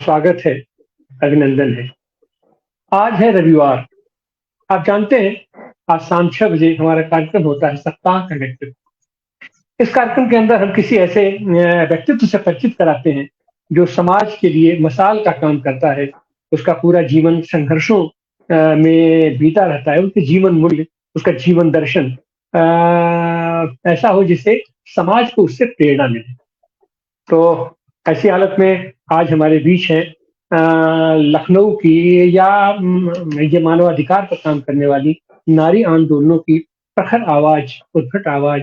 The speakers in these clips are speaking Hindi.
स्वागत है, अभिनंदन है। आज है रविवार। आप जानते हैं, आज शाम 6 बजे हमारा कार्यक्रम होता है सप्ताह का व्यक्तित्व। इस कार्यक्रम के अंदर हम किसी ऐसे व्यक्तित्व से परिचित कराते हैं, जो समाज के लिए मसाल का काम करता है। उसका पूरा जीवन संघर्षों में बीता रहता है। उसके जीवन मूल्य, उसका जीवन दर्शन ऐसा हो जिससे समाज को उससे प्रेरणा मिले। तो ऐसी हालत में आज हमारे बीच है लखनऊ की या ये मानवाधिकार पर काम करने वाली नारी आंदोलनों की प्रखर आवाज, उद्भट आवाज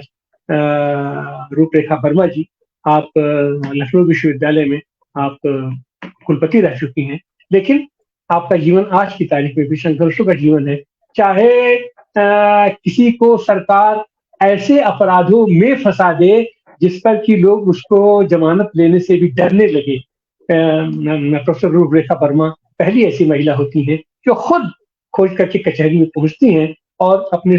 रूपरेखा वर्मा जी। आप लखनऊ विश्वविद्यालय में आप कुलपति रह चुकी हैं, लेकिन आपका जीवन आज की तारीख में भी संघर्षों का जीवन है। चाहे किसी को सरकार ऐसे अपराधों में फंसा दे जिस पर कि लोग उसको जमानत लेने से भी डरने लगे। प्रोफेसर रूपरेखा वर्मा पहली ऐसी महिला होती हैं जो खुद खोज करके कचहरी में पहुंचती हैं और अपने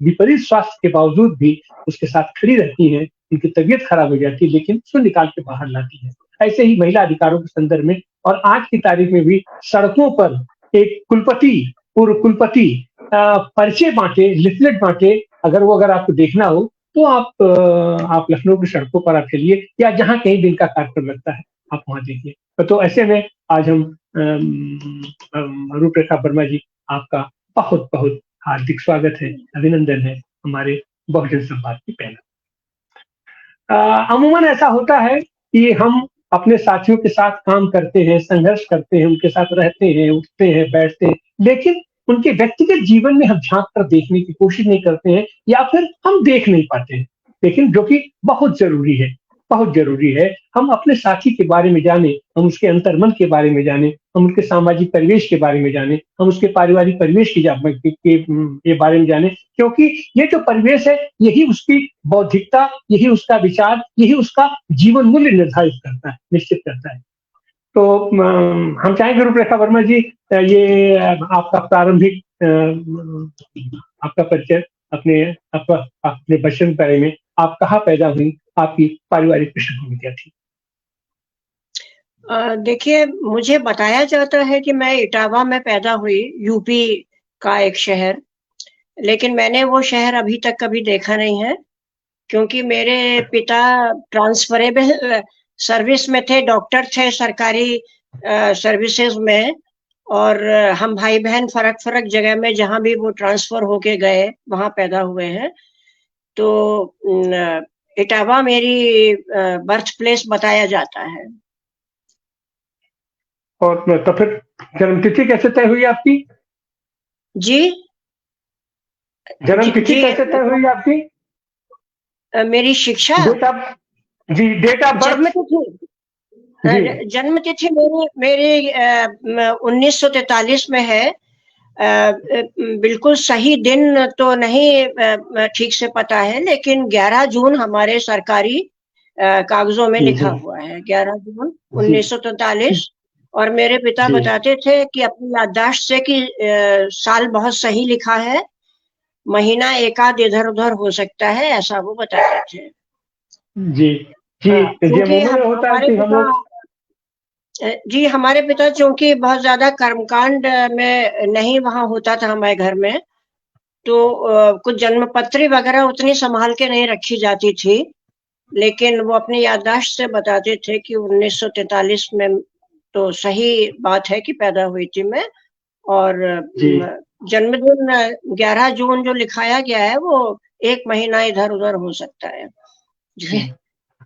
विपरीत स्वास्थ्य के बावजूद भी उसके साथ खड़ी रहती हैं। उनकी तबीयत खराब हो जाती है, लेकिन उसको निकाल के बाहर लाती है। ऐसे ही महिला अधिकारों के संदर्भ में और आज की तारीख में भी सड़कों पर एक पूर्व कुलपति पर्चे बांटे, लिफलेट बांटे। अगर आपको देखना हो तो आप लखनऊ की सड़कों पर आप चलिए या जहां कहीं दिन का कार्यक्रम लगता है आप वहां देखिए। तो ऐसे में आज हम रूपरेखा वर्मा जी, आपका बहुत बहुत हार्दिक स्वागत है, अभिनंदन है हमारे बहुजन संवाद की पहला। अमूमन ऐसा होता है कि हम अपने साथियों के साथ काम करते हैं, संघर्ष करते हैं, उनके साथ रहते हैं, उठते हैं, बैठते हैं, लेकिन उनके व्यक्तिगत जीवन में हम झांक कर देखने की कोशिश नहीं करते हैं या फिर हम देख नहीं पाते हैं। लेकिन जो कि बहुत जरूरी है, बहुत जरूरी है हम अपने साथी के बारे में जाने, हम उसके अंतर्मन के बारे में जाने, हम उसके सामाजिक परिवेश के बारे में जाने, हम उसके पारिवारिक परिवेश के बारे में जाने, क्योंकि ये जो परिवेश है यही उसकी बौद्धिकता, यही उसका विचार, यही उसका जीवन मूल्य निर्धारित करता है, निश्चित करता है। तो हम चाहेंगे रूपरेखा वर्मा जी, ये आपका प्रारंभिक आपका परिचय अपने बचपन के बारे में, आप कहाँ पैदा हुई, आपकी पारिवारिक पृष्ठभूमि क्या थी? देखिए, मुझे बताया जाता है कि मैं इटावा में पैदा हुई, यूपी का एक शहर, लेकिन मैंने वो शहर अभी तक कभी देखा नहीं है, क्योंकि मेरे पिता ट्रांसफरेबल सर्विस में थे, डॉक्टर थे सरकारी सर्विसेज में, और हम भाई बहन फर्क जगह में जहां भी वो ट्रांसफर होके गए वहां पैदा हुए हैं। तो इटावा मेरी बर्थ प्लेस बताया जाता है। और तो फिर जन्मतिथि कैसे तय हुई आपकी? जी, जन्मतिथि कैसे तय हुई आपकी? मेरी शिक्षा, डेट ऑफ बर्थ, जन्म तिथि मेरी 1943 में है। बिल्कुल सही दिन तो नहीं ठीक से पता है, लेकिन 11 जून हमारे सरकारी कागजों में लिखा हुआ है, 11 जून 1943। और मेरे पिता बताते थे कि अपनी याददाश्त से कि साल बहुत सही लिखा है, महीना एक आध इधर उधर हो सकता है, ऐसा वो बताते थे। जी जी, क्योंकि हमारे पिता चूंकि बहुत ज्यादा कर्मकांड में नहीं वहां होता था हमारे घर में, तो कुछ जन्मपत्री वगैरह उतनी संभाल के नहीं रखी जाती थी, लेकिन वो अपनी याददाश्त से बताते थे कि 1943 में तो सही बात है कि पैदा हुई थी मैं, और जन्मदिन 11 जून जो लिखाया गया है वो एक महीना इधर उधर हो सकता है।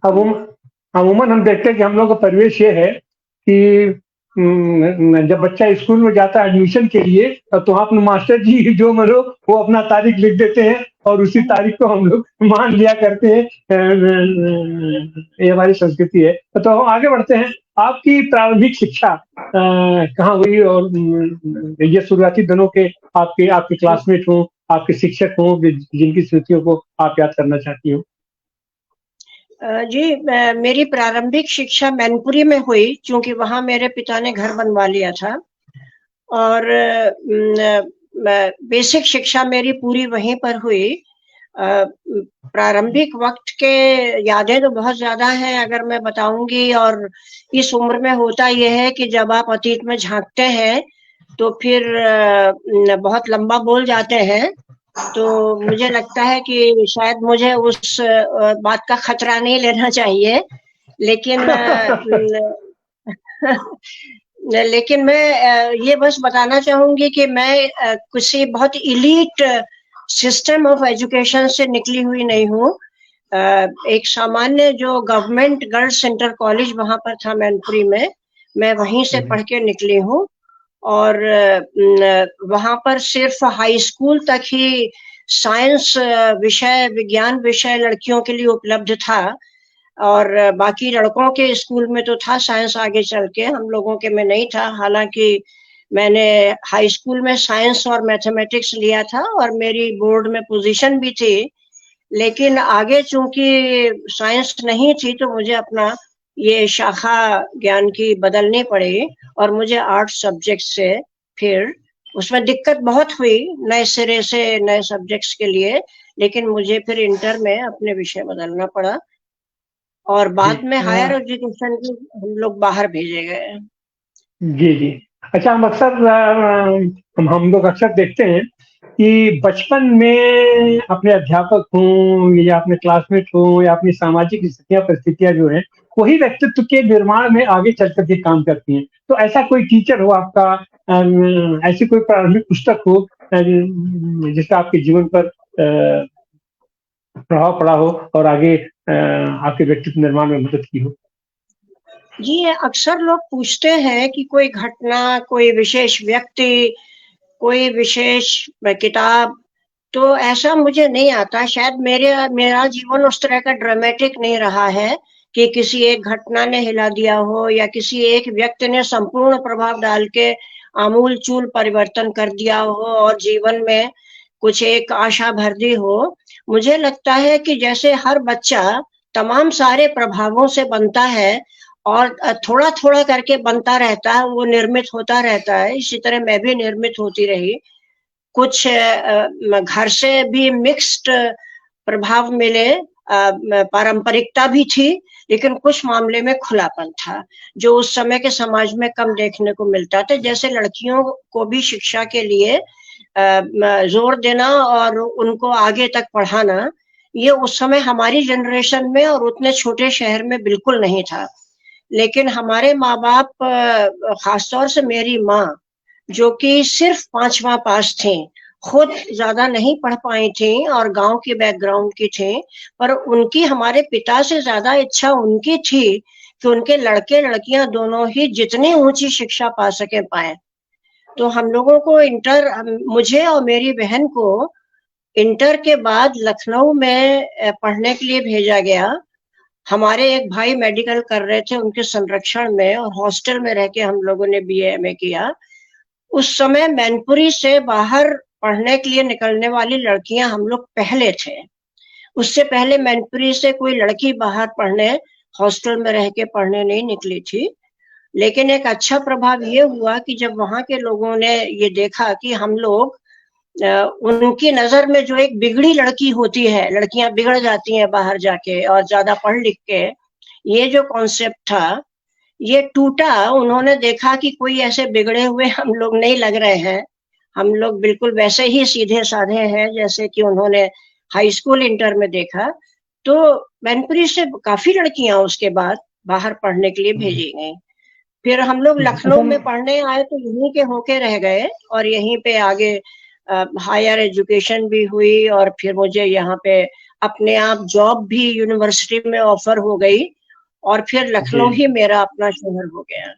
अमूमन हम देखते हैं कि हम लोग का परिवेश ये है कि जब बच्चा स्कूल में जाता है एडमिशन के लिए, तो आप मास्टर जी जो मरो वो अपना तारीख लिख देते हैं और उसी तारीख को हम लोग मान लिया करते हैं। ये हमारी संस्कृति है। तो हम आगे बढ़ते हैं। आपकी प्रारंभिक शिक्षा कहाँ हुई, और ये शुरुआती दिनों के आपके क्लासमेट हो, आपके शिक्षक हो, जिनकी स्मृतियों को आप याद करना चाहती हो? जी, मेरी प्रारंभिक शिक्षा मैनपुरी में हुई, क्योंकि वहां मेरे पिता ने घर बनवा लिया था, और बेसिक शिक्षा मेरी पूरी वहीं पर हुई। प्रारंभिक वक्त के यादें तो बहुत ज्यादा हैं अगर मैं बताऊंगी, और इस उम्र में होता यह है कि जब आप अतीत में झांकते हैं तो फिर बहुत लंबा बोल जाते हैं। तो मुझे लगता है कि शायद मुझे उस बात का खतरा नहीं लेना चाहिए, लेकिन लेकिन मैं ये बस बताना चाहूंगी कि मैं किसी बहुत इलीट सिस्टम ऑफ एजुकेशन से निकली हुई नहीं हूँ। एक सामान्य जो गवर्नमेंट गर्ल्स सेंटर कॉलेज वहां पर था मैनपुरी में, मैं वहीं से पढ़ के निकली हूँ। और वहां पर सिर्फ हाई स्कूल तक ही साइंस विषय, विज्ञान विषय लड़कियों के लिए उपलब्ध था, और बाकी लड़कों के स्कूल में तो था साइंस, आगे चल के हम लोगों के में नहीं था। हालांकि मैंने हाई स्कूल में साइंस और मैथमेटिक्स लिया था और मेरी बोर्ड में पोजीशन भी थी, लेकिन आगे चूंकि साइंस नहीं थी तो मुझे अपना ये शाखा ज्ञान की बदलनी पड़ी, और मुझे आर्ट सब्जेक्ट से फिर उसमें दिक्कत बहुत हुई नए सिरे से नए सब्जेक्ट्स के लिए, लेकिन मुझे फिर इंटर में अपने विषय बदलना पड़ा, और बाद में हायर एजुकेशन के हम लोग बाहर भेजे गए। जी जी। अच्छा, हम अक्सर हम लोग अक्सर देखते हैं कि बचपन में अपने अध्यापक हों या अपने क्लासमेट हों या अपनी सामाजिक स्थितियां परिस्थितियां जो हैं वही व्यक्तित्व के निर्माण में आगे चल करके काम करती हैं। तो ऐसा कोई टीचर हो आपका, ऐसी कोई प्रारंभिक पुस्तक हो जिसका आपके जीवन पर प्रभाव पड़ा हो और आगे आपके व्यक्तित्व निर्माण में मदद की हो? जी, अक्सर लोग पूछते हैं कि कोई घटना, कोई विशेष व्यक्ति, कोई विशेष किताब, तो ऐसा मुझे नहीं आता। शायद मेरा जीवन उस तरह का ड्रामेटिक नहीं रहा है कि किसी एक घटना ने हिला दिया हो या किसी एक व्यक्ति ने संपूर्ण प्रभाव डाल के आमूल चूल परिवर्तन कर दिया हो और जीवन में कुछ एक आशा भर दी हो। मुझे लगता है कि जैसे हर बच्चा तमाम सारे प्रभावों से बनता है और थोड़ा थोड़ा करके बनता रहता है, वो निर्मित होता रहता है, इसी तरह मैं भी निर्मित होती रही। कुछ घर से भी मिक्स्ड प्रभाव मिले, पारंपरिकता भी थी, लेकिन कुछ मामले में खुलापन था जो उस समय के समाज में कम देखने को मिलता था। जैसे लड़कियों को भी शिक्षा के लिए जोर देना और उनको आगे तक पढ़ाना, ये उस समय हमारी जनरेशन में और उतने छोटे शहर में बिल्कुल नहीं था। लेकिन हमारे माँ बाप, खासतौर से मेरी माँ, जो कि सिर्फ 5वां पास थी, खुद ज्यादा नहीं पढ़ पाई थी और गांव के बैकग्राउंड की थी, पर उनकी हमारे पिता से ज्यादा इच्छा उनकी थी कि उनके लड़के लड़कियां दोनों ही जितनी ऊंची शिक्षा पा सके पाए। तो हम लोगों को मुझे और मेरी बहन को इंटर के बाद लखनऊ में पढ़ने के लिए भेजा गया। हमारे एक भाई मेडिकल कर रहे थे, उनके संरक्षण में, और हॉस्टल में रह के हम लोगों ने बीए एमए किया। उस समय मैनपुरी से बाहर पढ़ने के लिए निकलने वाली लड़कियां हम लोग पहले थे। उससे पहले मैनपुरी से कोई लड़की बाहर पढ़ने, हॉस्टल में रह के पढ़ने नहीं निकली थी। लेकिन एक अच्छा प्रभाव ये हुआ कि जब वहां के लोगों ने ये देखा कि हम लोग, उनकी नजर में जो एक बिगड़ी लड़की होती है, लड़कियां बिगड़ जाती हैं बाहर जाके और ज्यादा पढ़ लिख के, ये जो कॉन्सेप्ट था ये टूटा। उन्होंने देखा कि कोई ऐसे बिगड़े हुए हम लोग नहीं लग रहे हैं, हम लोग बिल्कुल वैसे ही सीधे साधे हैं जैसे कि उन्होंने हाई स्कूल इंटर में देखा। तो मैनपुरी से काफी लड़कियां उसके बाद बाहर पढ़ने के लिए भेजी गई। फिर हम लोग लखनऊ में पढ़ने आए तो यहीं के होके रह गए, और यहीं पे आगे हायर एजुकेशन भी हुई, और फिर मुझे यहाँ पे अपने आप जॉब भी यूनिवर्सिटी में ऑफर हो गई, और फिर लखनऊ ही मेरा अपना शहर हो गया।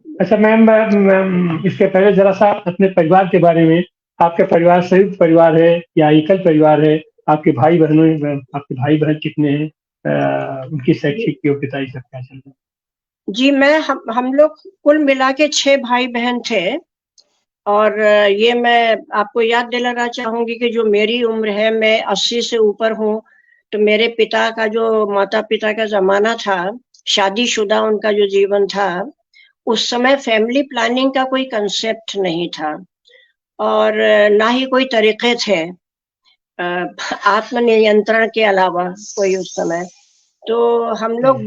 अच्छा मैम, इसके पहले जरा सा अपने परिवार के बारे में, आपके परिवार संयुक्त परिवार है या एकल परिवार है? आपके भाई बहन कितने हैं? उनकी शैक्षिक योग्यता ये सब क्या चल रहा है? जी, हम लोग कुल मिला के 6 भाई बहन थे, और ये मैं आपको याद दिलाना चाहूंगी कि जो मेरी उम्र है, मैं 80 से ऊपर हूँ। तो मेरे पिता का जो, माता पिता का जमाना था, शादीशुदा उनका जो जीवन था, उस समय फैमिली प्लानिंग का कोई कंसेप्ट नहीं था और ना ही कोई तरीके थे। आत्मनियंत्रण के अलावा कोई उस समय। तो हम लोग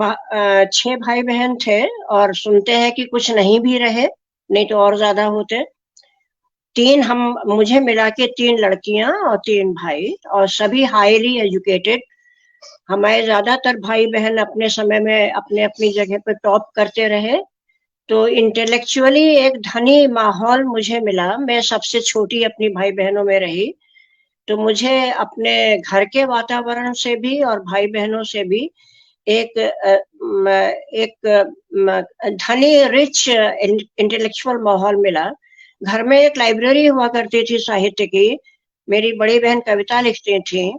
6 भाई बहन थे, और सुनते हैं कि कुछ नहीं भी रहे, नहीं तो और ज्यादा होते। 3 हम, मुझे मिला के 3 लड़कियां और 3 भाई, और सभी हाईली एजुकेटेड। हमारे ज्यादातर भाई बहन अपने समय में अपने अपनी जगह पे टॉप करते रहे, तो इंटेलेक्चुअली एक धनी माहौल मुझे मिला। मैं सबसे छोटी अपनी भाई बहनों में रही, तो मुझे अपने घर के वातावरण से भी और भाई बहनों से भी एक धनी रिच इंटेलेक्चुअल माहौल मिला। घर में एक लाइब्रेरी हुआ करती थी साहित्य की। मेरी बड़ी बहन कविता लिखती थी,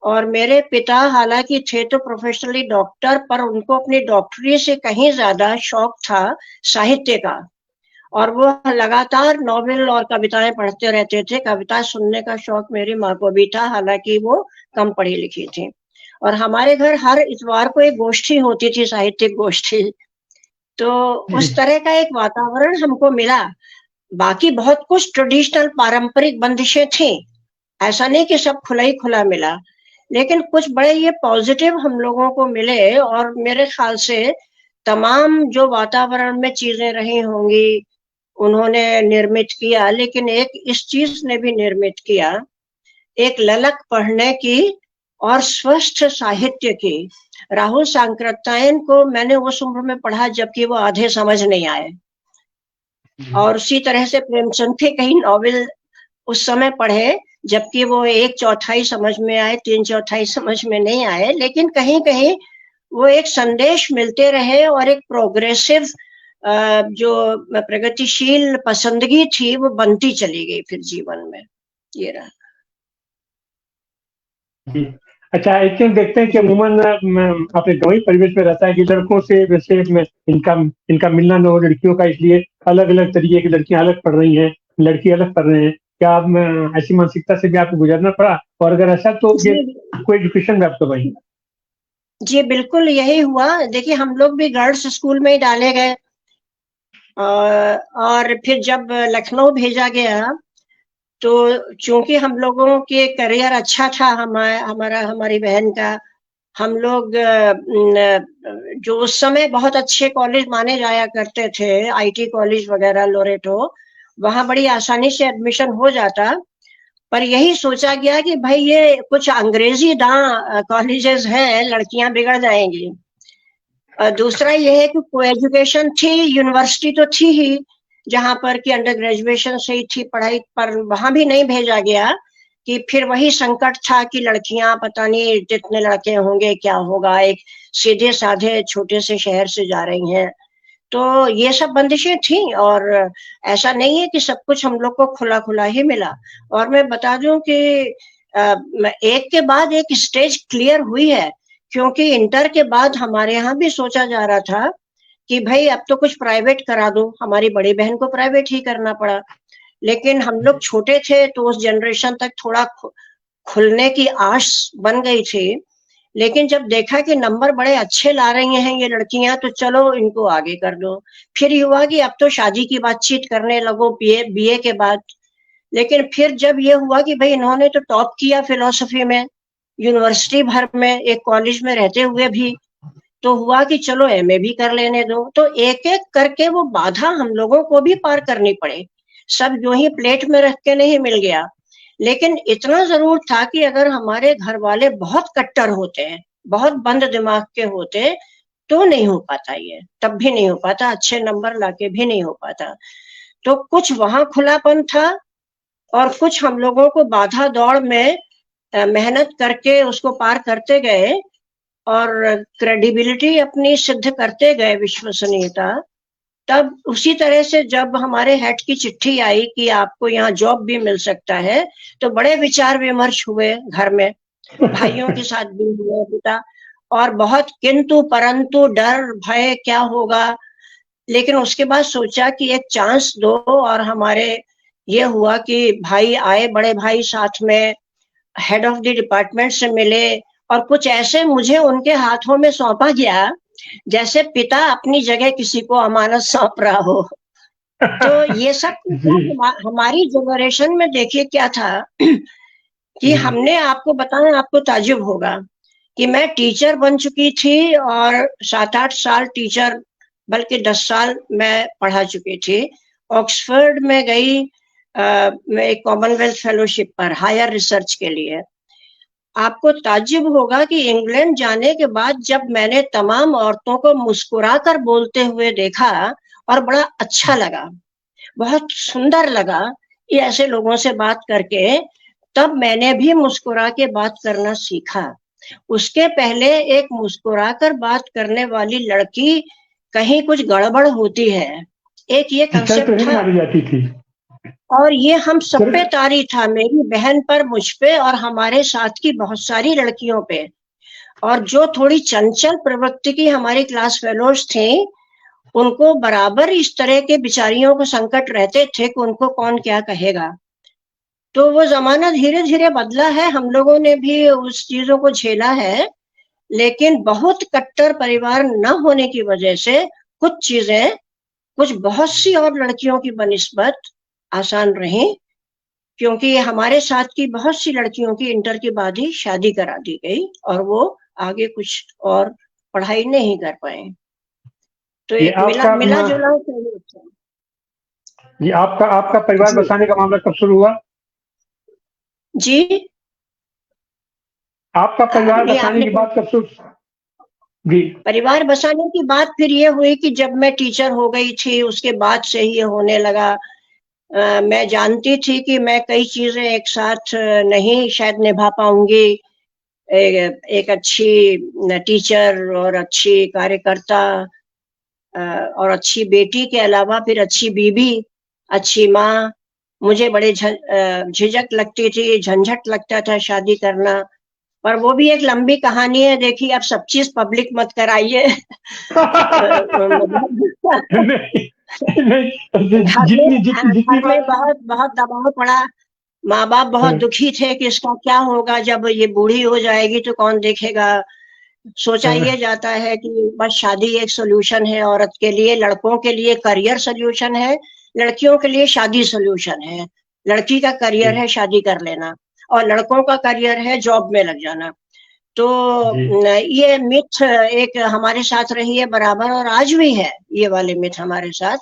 और मेरे पिता हालांकि थे तो प्रोफेशनली डॉक्टर, पर उनको अपनी डॉक्टरी से कहीं ज्यादा शौक था साहित्य का, और वो लगातार नॉवेल और कविताएं पढ़ते रहते थे। कविता सुनने का शौक मेरी माँ को भी था, हालांकि वो कम पढ़ी लिखी थी। और हमारे घर हर इतवार को एक गोष्ठी होती थी, साहित्यिक गोष्ठी। तो उस तरह का एक वातावरण हमको मिला। बाकी बहुत कुछ ट्रेडिशनल पारंपरिक बंदिशें थी, ऐसा नहीं कि सब खुला ही खुला मिला, लेकिन कुछ बड़े ये पॉजिटिव हम लोगों को मिले। और मेरे ख्याल से तमाम जो वातावरण में चीजें रही होंगी उन्होंने निर्मित किया, लेकिन एक इस चीज ने भी निर्मित किया, एक ललक पढ़ने की और स्वस्थ साहित्य की। राहुल सांकृत्यायन को मैंने उस उम्र में पढ़ा जबकि वो आधे समझ नहीं आए, और उसी तरह से प्रेमचंद के कई नॉवेल उस समय पढ़े जबकि वो 1/4 समझ में आए, 3/4 समझ में नहीं आए, लेकिन कहीं कहीं वो एक संदेश मिलते रहे, और एक प्रोग्रेसिव जो प्रगतिशील पसंदगी थी वो बनती चली गई फिर जीवन में। ये रहा। अच्छा, एक चीज देखते हैं कि अमूमन अपने गांवी परिवेश में रहता है कि लड़कों से वैसे में इनका इनका मिलना न हो लड़कियों का, इसलिए अलग अलग तरीके की लड़कियां अलग पढ़ रही हैं, लड़की अलग पढ़ रहे हैं। क्या आप ऐसी मानसिकता से भी आपको गुजरना पड़ा, और अगर ऐसा तो ये कोई एजुकेशन में आपको भाई? जी बिल्कुल यही हुआ। देखिए हम लोग भी गर्ल्स स्कूल में ही डाले गए, और फिर जब लखनऊ भेजा गया तो चूंकि हम लोगों के करियर अच्छा था, हमारा हमारी बहन का, हम लोग जो उस समय बहुत अच्छे कॉलेज माने जाया करते थे, आईटी कॉलेज वगैरह, लोरेटो, वहां बड़ी आसानी से एडमिशन हो जाता। पर यही सोचा गया कि भाई ये कुछ अंग्रेजी दां कॉलेजेस हैं, लड़कियां बिगड़ जाएंगी। दूसरा ये है कि को एजुकेशन थी, यूनिवर्सिटी तो थी ही जहां पर कि अंडर ग्रेजुएशन से ही थी पढ़ाई, पर वहां भी नहीं भेजा गया कि फिर वही संकट था कि लड़कियां पता नहीं जितने लड़के होंगे क्या होगा, एक सीधे साधे छोटे से शहर से जा रही हैं। तो ये सब बंदिशें थी, और ऐसा नहीं है कि सब कुछ हम लोग को खुला खुला ही मिला। और मैं बता दूं कि एक के बाद एक स्टेज क्लियर हुई है, क्योंकि इंटर के बाद हमारे यहाँ भी सोचा जा रहा था कि भाई अब तो कुछ प्राइवेट करा दो। हमारी बड़ी बहन को प्राइवेट ही करना पड़ा, लेकिन हम लोग छोटे थे तो उस जनरेशन तक थोड़ा खुलने की आस बन गई थी। लेकिन जब देखा कि नंबर बड़े अच्छे ला रही हैं ये लड़कियां, तो चलो इनको आगे कर दो। फिर हुआ कि अब तो शादी की बातचीत करने लगो बीए के बाद। लेकिन फिर जब ये हुआ कि भाई इन्होंने तो टॉप किया फिलोसफी में यूनिवर्सिटी भर में, एक कॉलेज में रहते हुए भी, तो हुआ कि चलो एमए भी कर लेने दो। तो एक एक करके वो बाधा हम लोगों को भी पार करनी पड़े, सब यूं ही प्लेट में रख के नहीं मिल गया। लेकिन इतना जरूर था कि अगर हमारे घर वाले बहुत कट्टर होते हैं, बहुत बंद दिमाग के होते, तो नहीं हो पाता, ये तब भी नहीं हो पाता, अच्छे नंबर लाके भी नहीं हो पाता। तो कुछ वहां खुलापन था, और कुछ हम लोगों को बाधा दौड़ में मेहनत करके उसको पार करते गए, और क्रेडिबिलिटी अपनी सिद्ध करते गए, विश्वसनीयता। तब उसी तरह से जब हमारे हेड की चिट्ठी आई कि आपको यहाँ जॉब भी मिल सकता है, तो बड़े विचार विमर्श हुए घर में, भाइयों के साथ भी हुए, पिता, और बहुत किंतु परंतु, डर भय क्या होगा। लेकिन उसके बाद सोचा कि एक चांस दो, और हमारे ये हुआ कि भाई आए, बड़े भाई साथ में हेड ऑफ द डिपार्टमेंट से मिले, और कुछ ऐसे मुझे उनके हाथों में सौंपा गया जैसे पिता अपनी जगह किसी को अमानत सौंप रहा हो। तो ये सब हमारी जनरेशन में देखिए क्या था कि हमने आपको बताया, आपको ताज्जुब होगा कि मैं टीचर बन चुकी थी और 7-8 साल टीचर, बल्कि 10 साल मैं पढ़ा चुकी थी। ऑक्सफोर्ड में गई मैं एक कॉमनवेल्थ फेलोशिप पर हायर रिसर्च के लिए। आपको ताज्जुब होगा कि इंग्लैंड जाने के बाद जब मैंने तमाम औरतों को मुस्कुराकर बोलते हुए देखा और बड़ा अच्छा लगा, बहुत सुंदर लगा ये ऐसे लोगों से बात करके, तब मैंने भी मुस्कुरा के बात करना सीखा। उसके पहले एक मुस्कुराकर बात करने वाली लड़की कहीं कुछ गड़बड़ होती है, एक ये टीचर तो कंसेप्ट नहीं था। मानी जाती थी। और ये हम सब पे सिर्फ तारी था, मेरी बहन पर, मुझ पे और हमारे साथ की बहुत सारी लड़कियों पे। और जो थोड़ी चंचल प्रवृत्ति की हमारी क्लास फेलोज थी, उनको बराबर इस तरह के बिचारियों को संकट रहते थे कि उनको कौन क्या कहेगा। तो वो जमाना धीरे धीरे बदला है, हम लोगों ने भी उस चीजों को झेला है, लेकिन बहुत कट्टर परिवार न होने की वजह से कुछ चीजें, कुछ बहुत सी और लड़कियों की बनिस्बत आसान रही, क्योंकि हमारे साथ की बहुत सी लड़कियों की इंटर के बाद ही शादी करा दी गई और वो आगे कुछ और पढ़ाई नहीं कर पाए। तो ये एक मिला आपका मिला जुला सहयोग था। ये आपका आपका परिवार जी बसाने का मामला कब शुरू हुआ? जी। आपका परिवार नहीं, बसाने आपने की बात कब शुरू? जी। परिवार बसाने की बात फिर ये हुई कि जब मैं टीचर हो गई थी, उसके बाद से ही ये होने लगा। मैं जानती थी कि मैं कई चीजें एक साथ नहीं शायद निभा पाऊंगी। एक अच्छी टीचर और अच्छी कार्यकर्ता और अच्छी बेटी के अलावा फिर अच्छी बीबी, अच्छी माँ। मुझे बड़े झिझक लगती थी, झंझट लगता था शादी करना, पर वो भी एक लंबी कहानी है। देखिए, अब सब चीज पब्लिक मत कराइए। नहीं, नहीं, घर में जितनी जितनी जितनी घर में बात। बहुत बहुत दबाव पड़ा। माँ बाप बहुत दुखी थे कि इसका क्या होगा, जब ये बूढ़ी हो जाएगी तो कौन देखेगा। सोचा ये जाता है कि बस शादी एक सोल्यूशन है औरत के लिए, लड़कों के लिए करियर सोल्यूशन है, लड़कियों के लिए शादी सोल्यूशन है। लड़की का करियर है शादी कर लेना और लड़कों का करियर है जॉब में लग जाना। तो ये मिथ एक हमारे साथ रही है बराबर और आज भी है ये वाले मिथ हमारे साथ।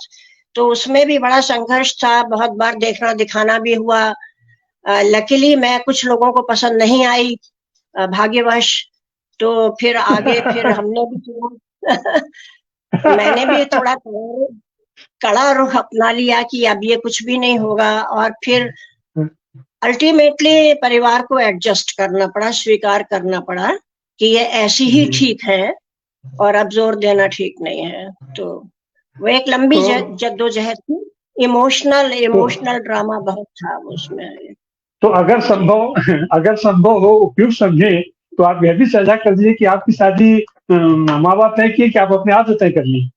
तो उसमें भी बड़ा संघर्ष था, बहुत बार देखना दिखाना भी हुआ। लकीली मैं कुछ लोगों को पसंद नहीं आई, भाग्यवश। तो फिर आगे फिर हमने भी थोड़ा मैंने भी थोड़ा कड़ा रुख अपना लिया कि अब ये कुछ भी नहीं होगा, और फिर अल्टीमेटली परिवार को एडजस्ट करना पड़ा, स्वीकार करना पड़ा कि ये ऐसी ही ठीक है और अब जोर देना ठीक नहीं है। तो वो एक लंबी जद्दोजहद थी। इमोशनल ड्रामा बहुत था उसमें। तो अगर संभव हो, उपयुक्त समझे, तो आप यह भी साझा कर दीजिए कि आपकी शादी माँ बाप तय किए कि आप अपने आप से तय कर ली?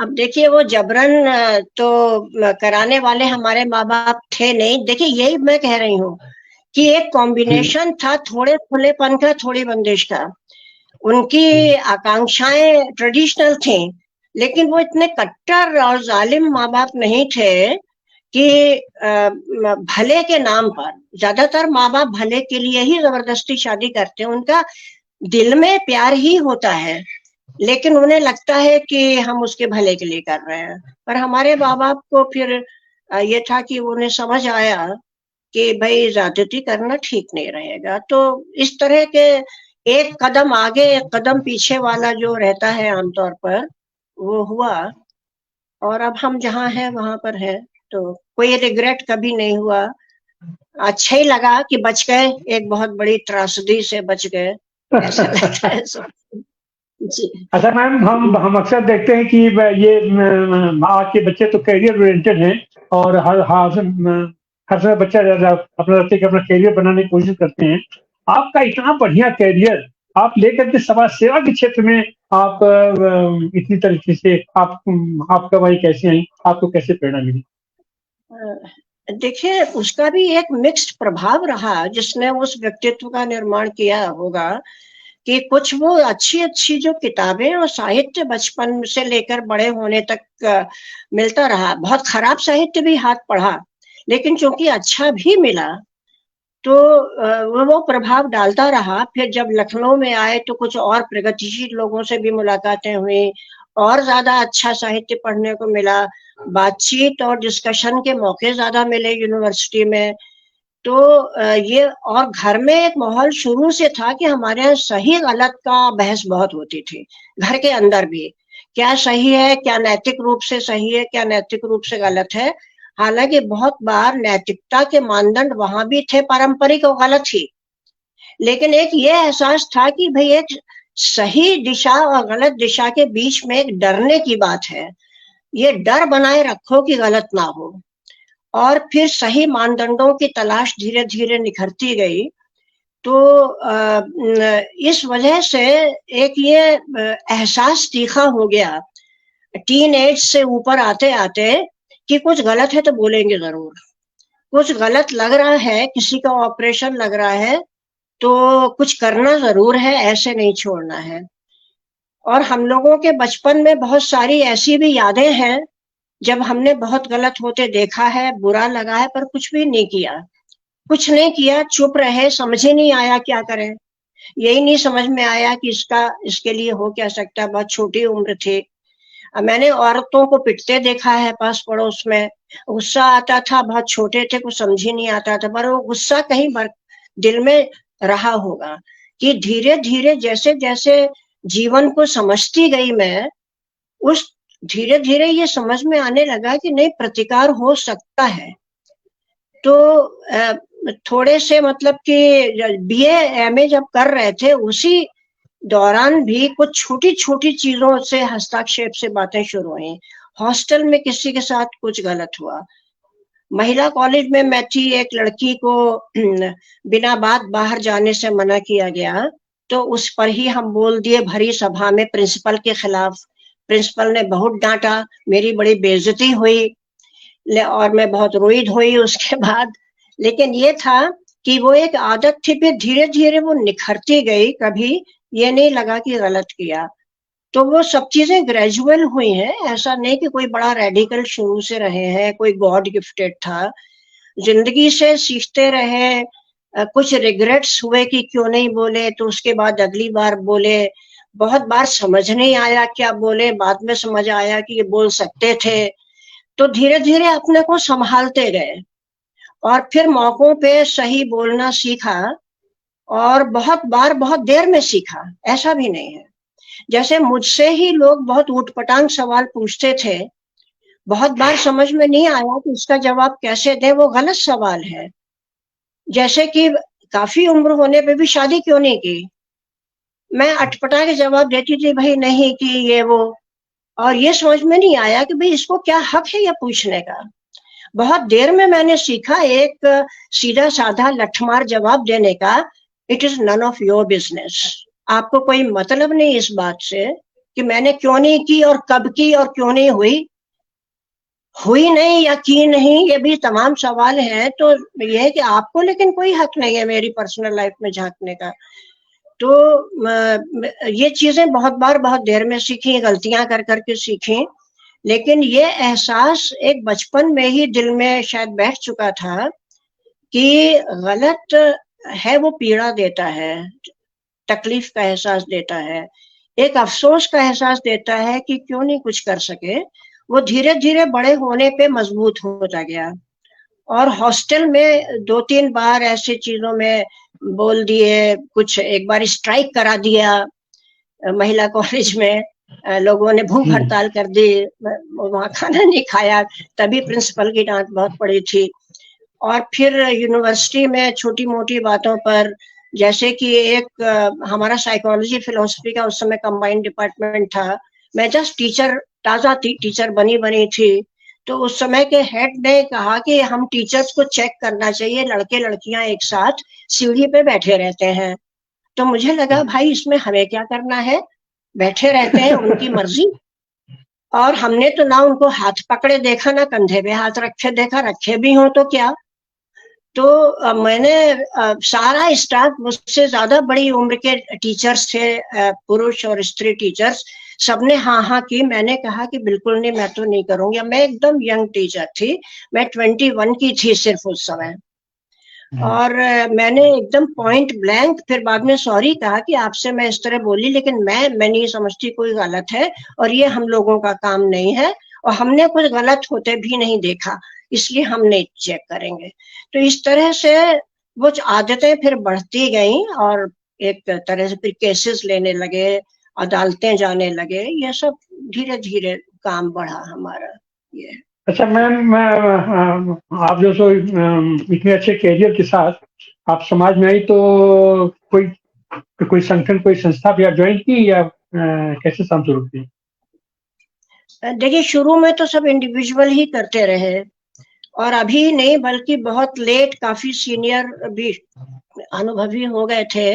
अब देखिए, वो जबरन तो कराने वाले हमारे माँ बाप थे नहीं। देखिए, यही मैं कह रही हूँ कि एक कॉम्बिनेशन था, थोड़े खुलेपन का, थोड़ी बंदिश का। उनकी आकांक्षाएं ट्रेडिशनल थी, लेकिन वो इतने कट्टर और जालिम माँ बाप नहीं थे कि भले के नाम पर, ज्यादातर माँ बाप भले के लिए ही जबरदस्ती शादी करते हैं। उनका दिल में प्यार ही होता है, लेकिन उन्हें लगता है कि हम उसके भले के लिए कर रहे हैं। पर हमारे माँ बाप को फिर ये था कि उन्हें समझ आया कि भाई ज्यादती करना ठीक नहीं रहेगा। तो इस तरह के एक कदम आगे एक कदम पीछे वाला जो रहता है आमतौर पर, वो हुआ। और अब हम जहाँ हैं वहां पर है, तो कोई रिग्रेट कभी नहीं हुआ। अच्छा ही लगा कि बच गए, एक बहुत बड़ी त्रासदी से बच गए, ऐसा लगता है सब। जी अच्छा मैम, हम अक्सर देखते हैं कि ये आज के बच्चे तो करियर ओरिएंटेड हैं और हर समय बच्चा अपना अपना करियर बनाने की कोशिश करते हैं। आपका इतना बढ़िया करियर आप लेकर के समाज सेवा के क्षेत्र में आप इतनी तरीके से आपका वही कैसे आई, आपको कैसे प्रेरणा मिली? देखिए, उसका भी एक मिक्स्ड प्रभाव रहा जिसने उस व्यक्तित्व का निर्माण किया होगा। कि कुछ वो अच्छी अच्छी जो किताबें और साहित्य बचपन से लेकर बड़े होने तक मिलता रहा। बहुत खराब साहित्य भी हाथ पढ़ा, लेकिन चूंकि अच्छा भी मिला, तो वो प्रभाव डालता रहा। फिर जब लखनऊ में आए तो कुछ और प्रगतिशील लोगों से भी मुलाकातें हुई, और ज्यादा अच्छा साहित्य पढ़ने को मिला, बातचीत और डिस्कशन के मौके ज्यादा मिले यूनिवर्सिटी में। तो ये, और घर में एक माहौल शुरू से था कि हमारे यहाँ सही गलत का बहस बहुत होती थी, घर के अंदर भी, क्या सही है, क्या नैतिक रूप से सही है, क्या नैतिक रूप से गलत है। हालांकि बहुत बार नैतिकता के मानदंड वहां भी थे पारंपरिक और गलत ही, लेकिन एक ये एहसास था कि भाई एक सही दिशा और गलत दिशा के बीच में एक डरने की बात है, ये डर बनाए रखो कि गलत ना हो। और फिर सही मानदंडों की तलाश धीरे धीरे निखरती गई। तो इस वजह से एक ये एहसास तीखा हो गया टीन एज से ऊपर आते आते कि कुछ गलत है तो बोलेंगे जरूर, कुछ गलत लग रहा है, किसी का ऑपरेशन लग रहा है तो कुछ करना जरूर है, ऐसे नहीं छोड़ना है। और हम लोगों के बचपन में बहुत सारी ऐसी भी यादें हैं जब हमने बहुत गलत होते देखा है, बुरा लगा है, पर कुछ भी नहीं किया, कुछ नहीं किया, चुप रहे, समझ ही नहीं आया क्या करें, यही नहीं समझ में आया कि इसके लिए हो क्या सकता है। बहुत छोटी उम्र थी। मैंने औरतों को पिटते देखा है पास पड़ोस में, गुस्सा आता था, बहुत छोटे थे, कुछ समझ ही नहीं आता था, पर वो गुस्सा कहीं दिल में रहा होगा। कि धीरे धीरे जैसे जैसे जीवन को समझती गई मैं, उस धीरे धीरे ये समझ में आने लगा कि नहीं, प्रतिकार हो सकता है। तो थोड़े से मतलब कि बीए एमए जब कर रहे थे उसी दौरान भी कुछ छोटी छोटी चीजों से हस्तक्षेप से बातें शुरू हुई। हॉस्टल में किसी के साथ कुछ गलत हुआ, महिला कॉलेज में मैं थी, एक लड़की को बिना बात बाहर जाने से मना किया गया, तो उस पर ही हम बोल दिए भरी सभा में प्रिंसिपल के खिलाफ। प्रिंसिपल ने बहुत डांटा, मेरी बड़ी बेइज्जती हुई और मैं बहुत रोई धोई उसके बाद। लेकिन ये था कि वो एक आदत थी, फिर धीरे धीरे वो निखरती गई, कभी ये नहीं लगा कि गलत किया। तो वो सब चीजें ग्रेजुअल हुई हैं, ऐसा नहीं कि कोई बड़ा रेडिकल शुरू से रहे हैं, कोई गॉड गिफ्टेड था, जिंदगी से सीखते रहे। कुछ रिग्रेट्स हुए कि क्यों नहीं बोले, तो उसके बाद अगली बार बोले। बहुत बार समझ नहीं आया क्या बोले, बाद में समझ आया कि ये बोल सकते थे। तो धीरे धीरे अपने को संभालते गए और फिर मौकों पे सही बोलना सीखा, और बहुत बार बहुत देर में सीखा, ऐसा भी नहीं है। जैसे मुझसे ही लोग बहुत ऊटपटांग सवाल पूछते थे, बहुत बार समझ में नहीं आया कि इसका जवाब कैसे दें, वो गलत सवाल है। जैसे कि काफी उम्र होने पे भी शादी क्यों नहीं की, मैं अटपटा के जवाब देती थी, भाई नहीं की ये वो, और ये समझ में नहीं आया कि भाई इसको क्या हक है ये पूछने का। बहुत देर में मैंने सीखा एक सीधा साधा लठमार जवाब देने का, it is none of your business. आपको कोई मतलब नहीं इस बात से कि मैंने क्यों नहीं की और कब की और क्यों नहीं हुई, हुई नहीं या की नहीं, ये भी तमाम सवाल हैं। तो ये है कि आपको लेकिन कोई हक नहीं है मेरी पर्सनल लाइफ में झांकने का। तो ये चीजें बहुत बार बहुत देर में सीखी, गलतियां कर करके सीखी, लेकिन ये एहसास एक बचपन में ही दिल में शायद बैठ चुका था कि गलत है, वो पीड़ा देता है, तकलीफ का एहसास देता है, एक अफसोस का एहसास देता है कि क्यों नहीं कुछ कर सके। वो धीरे धीरे बड़े होने पे मजबूत होता गया। और हॉस्टल में 2-3 बार ऐसे चीजों में बोल दिए, कुछ एक बार स्ट्राइक करा दिया महिला कॉलेज में, लोगों ने भूख हड़ताल कर दी, वहां खाना नहीं खाया, तभी प्रिंसिपल की डांट बहुत पड़ी थी। और फिर यूनिवर्सिटी में छोटी मोटी बातों पर, जैसे कि एक हमारा साइकोलॉजी फिलोसफी का उस समय कंबाइंड डिपार्टमेंट था, मैं जस्ट टीचर, ताजा टीचर बनी थी, तो उस समय के हेड ने कहा कि हम टीचर्स को चेक करना चाहिए, लड़के लड़कियां एक साथ सीढ़ी पे बैठे रहते हैं। तो मुझे लगा भाई इसमें हमें क्या करना है, बैठे रहते हैं, उनकी मर्जी। और हमने तो ना उनको हाथ पकड़े देखा, ना कंधे पे हाथ रखे देखा, रखे भी हो तो क्या। तो मैंने सारा स्टाफ, मुझसे ज्यादा बड़ी उम्र के टीचर्स थे, पुरुष और स्त्री टीचर्स, सबने हाँ हाँ की। मैंने कहा कि बिल्कुल नहीं, मैं तो नहीं करूंगी। मैं एकदम यंग टीचर थी, मैं 21 की थी सिर्फ उस समय। और मैंने एकदम पॉइंट ब्लैंक फिर बाद में सॉरी कहा कि आपसे मैं इस तरह बोली, लेकिन मैं नहीं समझती कोई गलत है और ये हम लोगों का काम नहीं है और हमने कुछ गलत होते भी नहीं देखा, इसलिए हम नहीं चेक करेंगे। तो इस तरह से वो आदतें फिर बढ़ती गई और एक तरह से फिर केसेस लेने लगे, अदालतें जाने लगे, ये सब धीरे धीरे काम बढ़ा हमारा ये। अच्छा मैम, आप जो सो इतने अच्छे कैरियर के साथ आप समाज में आई, तो कोई संगठन, कोई संस्था भी आप ज्वाइन की, या कैसे काम शुरू की? देखिए शुरू में तो सब इंडिविजुअल ही करते रहे और अभी नहीं बल्कि बहुत लेट काफी सीनियर भी अनुभवी हो गए थे।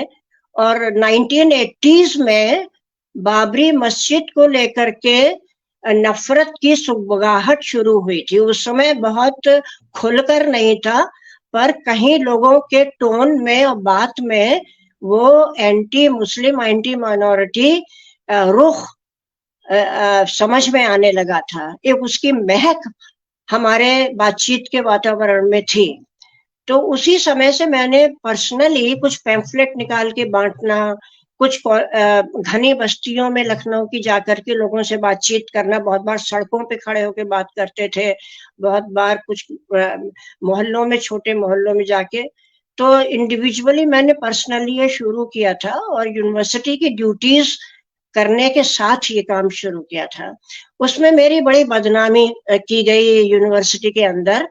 और 1980s में बाबरी मस्जिद को लेकर के नफरत की सुगबुगाहट शुरू हुई थी। उस समय बहुत खुलकर नहीं था, पर कहीं लोगों के टोन में और बात में वो एंटी मुस्लिम, एंटी माइनॉरिटी रुख समझ में आने लगा था। एक उसकी महक हमारे बातचीत के वातावरण में थी। तो उसी समय से मैंने पर्सनली कुछ पैम्फलेट निकाल के बांटना, कुछ घनी बस्तियों में लखनऊ की जाकर के लोगों से बातचीत करना, बहुत बार सड़कों पे खड़े होकर बात करते थे, बहुत बार कुछ मोहल्लों में, छोटे मोहल्लों में जाके। तो इंडिविजुअली मैंने पर्सनली ये शुरू किया था और यूनिवर्सिटी की ड्यूटीज करने के साथ ये काम शुरू किया था। उसमें मेरी बड़ी बदनामी की गई यूनिवर्सिटी के अंदर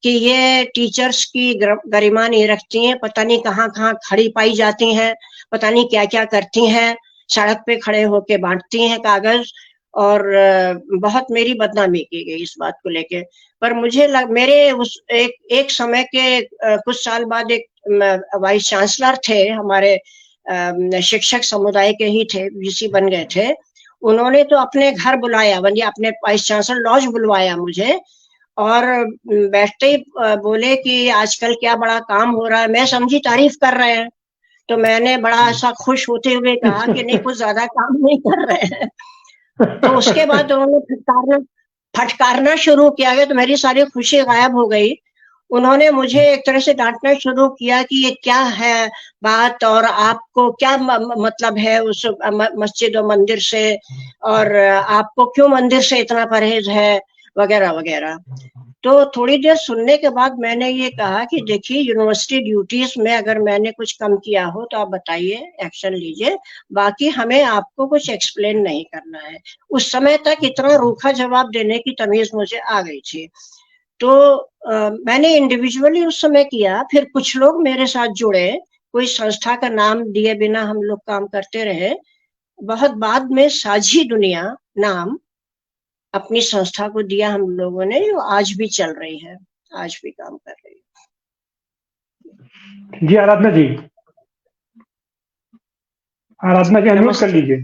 कि ये टीचर्स की गरिमा नहीं रखती हैं, पता नहीं कहाँ कहाँ खड़ी पाई जाती हैं, पता नहीं क्या क्या करती हैं, सड़क पे खड़े होके बांटती हैं कागज, और बहुत मेरी बदनामी की गई इस बात को लेके। पर मुझे मेरे उस एक समय के कुछ साल बाद एक वाइस चांसलर थे हमारे, शिक्षक समुदाय के ही थे, वीसी बन गए थे। उन्होंने तो अपने घर बुलाया, बल्कि अपने वाइस चांसलर लॉज बुलवाया मुझे, और बैठते ही बोले कि आजकल क्या बड़ा काम हो रहा है। मैं समझी तारीफ कर रहे हैं, तो मैंने बड़ा ऐसा खुश होते हुए कहा कि नहीं, कुछ ज्यादा काम नहीं कर रहे हैं। तो उसके बाद उन्होंने फटकारना शुरू किया गया, तो मेरी सारी खुशी गायब हो गई। उन्होंने मुझे एक तरह से डांटना शुरू किया कि ये क्या है बात, और आपको क्या मतलब है उस मस्जिद और मंदिर से, और आपको क्यों मंदिर से इतना परहेज है, वगैरह वगैरह। तो थोड़ी देर सुनने के बाद मैंने ये कहा कि देखिए, यूनिवर्सिटी ड्यूटीज में अगर मैंने कुछ कम किया हो तो आप बताइए, एक्शन लीजिए, बाकी हमें आपको कुछ एक्सप्लेन नहीं करना है। उस समय तक इतना रूखा जवाब देने की तमीज मुझे आ गई थी। तो मैंने इंडिविजुअली उस समय किया, फिर कुछ लोग मेरे साथ जुड़े, कोई संस्था का नाम दिए बिना हम लोग काम करते रहे। बहुत बाद में साझी दुनिया नाम अपनी संस्था को दिया हम लोगों ने, जो आज भी चल रही है, आज भी काम कर रही जी आराधना जी, आराधना जी अनम्यूट कर लीजिए।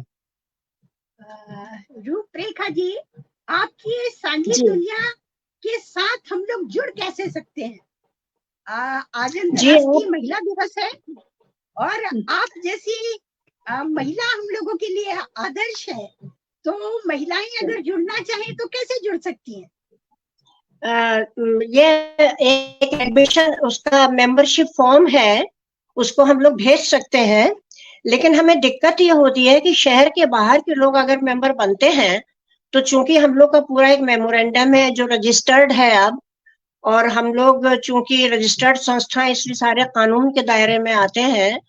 रूपरेखा जी, आपकी साझी दुनिया के साथ हम लोग जुड़ कैसे सकते हैं? आज अंतर्राष्ट्रीय महिला दिवस है और आप जैसी महिला हम लोगों के लिए आदर्श है, तो महिलाएं अगर जुड़ना चाहें तो कैसे जुड़ सकती हैं? ये एक एडमिशन, उसका मेंबरशिप फॉर्म है, उसको हम लोग भेज सकते हैं। लेकिन हमें दिक्कत ये होती है कि शहर के बाहर के लोग अगर मेंबर बनते हैं, तो चूंकि हम लोग का पूरा एक मेमोरेंडम है जो रजिस्टर्ड है अब, और हम लोग चूंकि रजिस्टर्ड संस्था, इसलिए सारे कानून के दायरे में आते हैं,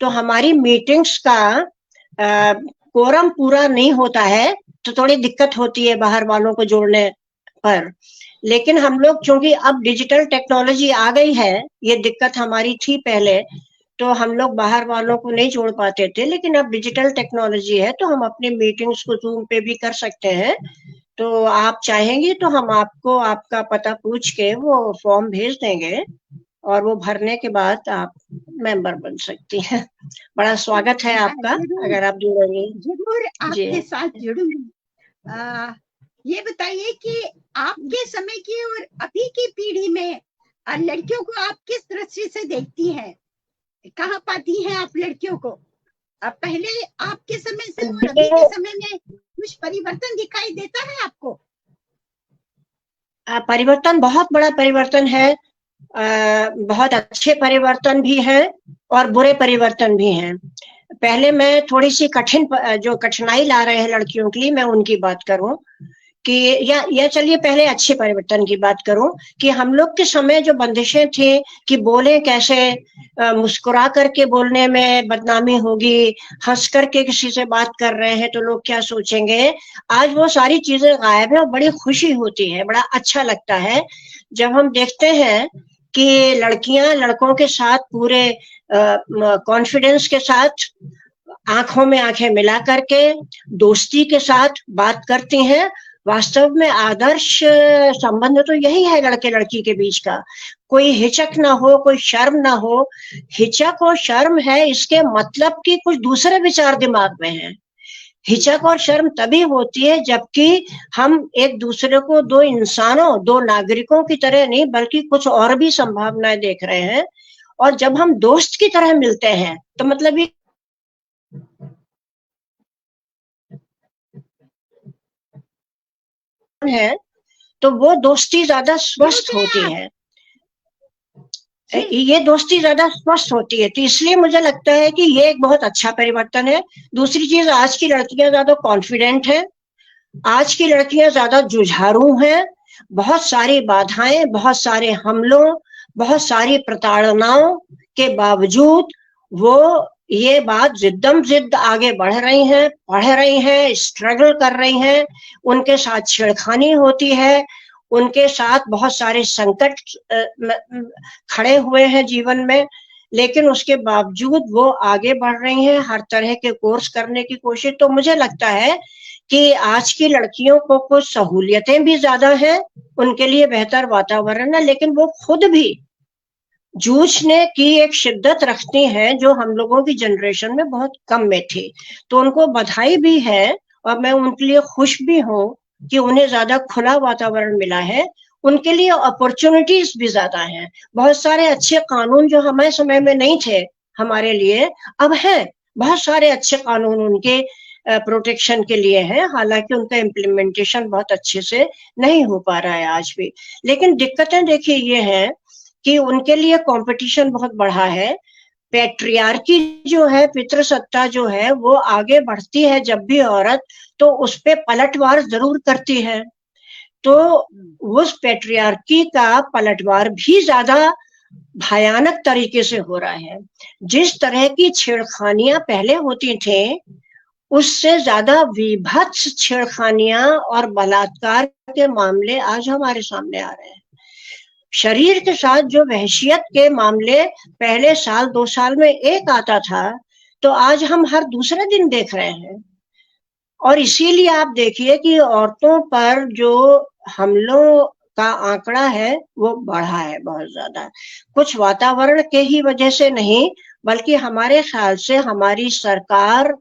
तो हमारी मीटिंग्स का कोरम पूरा नहीं होता है, तो थोड़ी दिक्कत होती है बाहर वालों को जोड़ने पर। लेकिन हम लोग चूंकि अब डिजिटल टेक्नोलॉजी आ गई है, ये दिक्कत हमारी थी पहले, तो हम लोग बाहर वालों को नहीं जोड़ पाते थे, लेकिन अब डिजिटल टेक्नोलॉजी है तो हम अपने मीटिंग्स को जूम पे भी कर सकते हैं। तो आप चाहेंगे तो हम आपको आपका पता पूछ के वो फॉर्म भेज देंगे, और वो भरने के बाद आप मेंबर बन सकती हैं। बड़ा स्वागत है आपका, अगर आप जुड़ेंगे। जरूर आपके साथ जुड़ूंगी। ये बताइए कि आपके समय की और अभी की पीढ़ी में लड़कियों को आप किस दृष्टि से देखती हैं? कहाँ पाती हैं आप लड़कियों को? पहले आपके समय से और अभी के समय में कुछ परिवर्तन दिखाई देता है आपको? परिवर्तन, बहुत बड़ा परिवर्तन है। बहुत अच्छे परिवर्तन भी हैं और बुरे परिवर्तन भी हैं। पहले मैं थोड़ी सी जो कठिनाई ला रहे हैं लड़कियों के लिए, मैं उनकी बात करूं कि या चलिए पहले अच्छे परिवर्तन की बात करूं कि हम लोग के समय जो बंदिशें थी कि बोले कैसे, मुस्कुरा करके बोलने में बदनामी होगी, हंस करके किसी से बात कर रहे हैं तो लोग क्या सोचेंगे, आज वो सारी चीजें गायब है और बड़ी खुशी होती है, बड़ा अच्छा लगता है जब हम देखते हैं कि लड़कियां लड़कों के साथ पूरे कॉन्फिडेंस के साथ आंखों में आंखें मिला करके दोस्ती के साथ बात करती हैं। वास्तव में आदर्श संबंध तो यही है लड़के लड़की के बीच का, कोई हिचक ना हो, कोई शर्म ना हो। हिचक और शर्म है इसके मतलब कि कुछ दूसरे विचार दिमाग में है। हिचक और शर्म तभी होती है जबकि हम एक दूसरे को दो इंसानों, दो नागरिकों की तरह नहीं बल्कि कुछ और भी संभावनाएं देख रहे हैं। और जब हम दोस्त की तरह मिलते हैं तो मतलब ये है, तो वो दोस्ती ज्यादा स्वस्थ होती है, ये दोस्ती ज्यादा स्वस्थ होती है। तो इसलिए मुझे लगता है कि ये एक बहुत अच्छा परिवर्तन है। दूसरी चीज, आज की लड़कियां ज्यादा कॉन्फिडेंट हैं, आज की लड़कियां ज्यादा जुझारू हैं। बहुत सारी बाधाएं, बहुत सारे हमलों, बहुत सारी प्रताड़नाओं के बावजूद वो ये बात जिद्दम जिद्द आगे बढ़ रही हैं, पढ़ रही हैं, स्ट्रगल कर रही हैं। उनके साथ छेड़खानी होती है, उनके साथ बहुत सारे संकट खड़े हुए हैं जीवन में, लेकिन उसके बावजूद वो आगे बढ़ रही हैं, हर तरह के कोर्स करने की कोशिश। तो मुझे लगता है कि आज की लड़कियों को कुछ सहूलियतें भी ज्यादा हैं, उनके लिए बेहतर वातावरण है, लेकिन वो खुद भी जूझने की एक शिद्दत रखती हैं जो हम लोगों की जनरेशन में बहुत कम में थी। तो उनको बधाई भी है और मैं उनके लिए खुश भी हूँ कि उन्हें ज्यादा खुला वातावरण मिला है, उनके लिए अपॉर्चुनिटीज भी ज्यादा हैं। बहुत सारे अच्छे कानून जो हमारे समय में नहीं थे हमारे लिए, अब हैं। बहुत सारे अच्छे कानून उनके प्रोटेक्शन के लिए है, हालांकि उनका इम्प्लीमेंटेशन बहुत अच्छे से नहीं हो पा रहा है आज भी। लेकिन दिक्कतें देखिए ये है कि उनके लिए कंपटीशन बहुत बढ़ा है। पैट्रियार्की जो है, पितृसत्ता जो है, वो आगे बढ़ती है जब भी औरत, तो उस पे पलटवार जरूर करती है। तो उस पैट्रियार्की का पलटवार भी ज्यादा भयानक तरीके से हो रहा है। जिस तरह की छेड़खानियां पहले होती थी उससे ज्यादा विभत्स छेड़खानियां और बलात्कार के मामले आज हमारे सामने आ रहे हैं। शरीर के साथ जो वहशियत के मामले पहले साल 2 साल में एक आता था, तो आज हम हर दूसरे दिन देख रहे हैं। और इसीलिए आप देखिए कि औरतों पर जो हमलों का आंकड़ा है वो बढ़ा है बहुत ज्यादा। कुछ वातावरण के ही वजह से नहीं, बल्कि हमारे ख्याल से हमारी सरकार,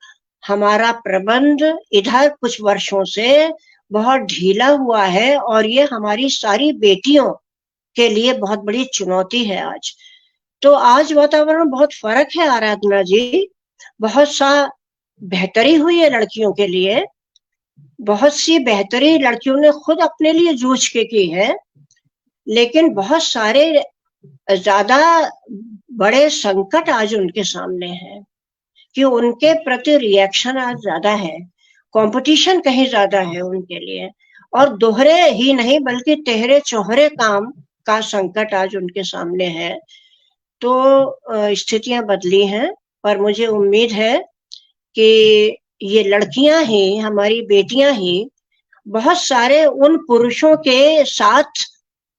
हमारा प्रबंध इधर कुछ वर्षों से बहुत ढीला हुआ है और ये हमारी सारी बेटियों के लिए बहुत बड़ी चुनौती है आज। तो आज वातावरण बहुत फर्क है आराधना जी, बहुत सा बेहतरी हुई है लड़कियों के लिए, बहुत सी बेहतरी लड़कियों ने खुद अपने लिए जूझ के की है, लेकिन बहुत सारे ज्यादा बड़े संकट आज उनके सामने हैं कि उनके प्रति रिएक्शन आज ज्यादा है, कंपटीशन कहीं ज्यादा है उनके लिए, और दोहरे ही नहीं बल्कि तेहरे चौहरे काम का संकट आज उनके सामने है। तो स्थितियां बदली हैं, पर मुझे उम्मीद है कि ये लड़कियां ही, हमारी बेटियां ही बहुत सारे उन पुरुषों के साथ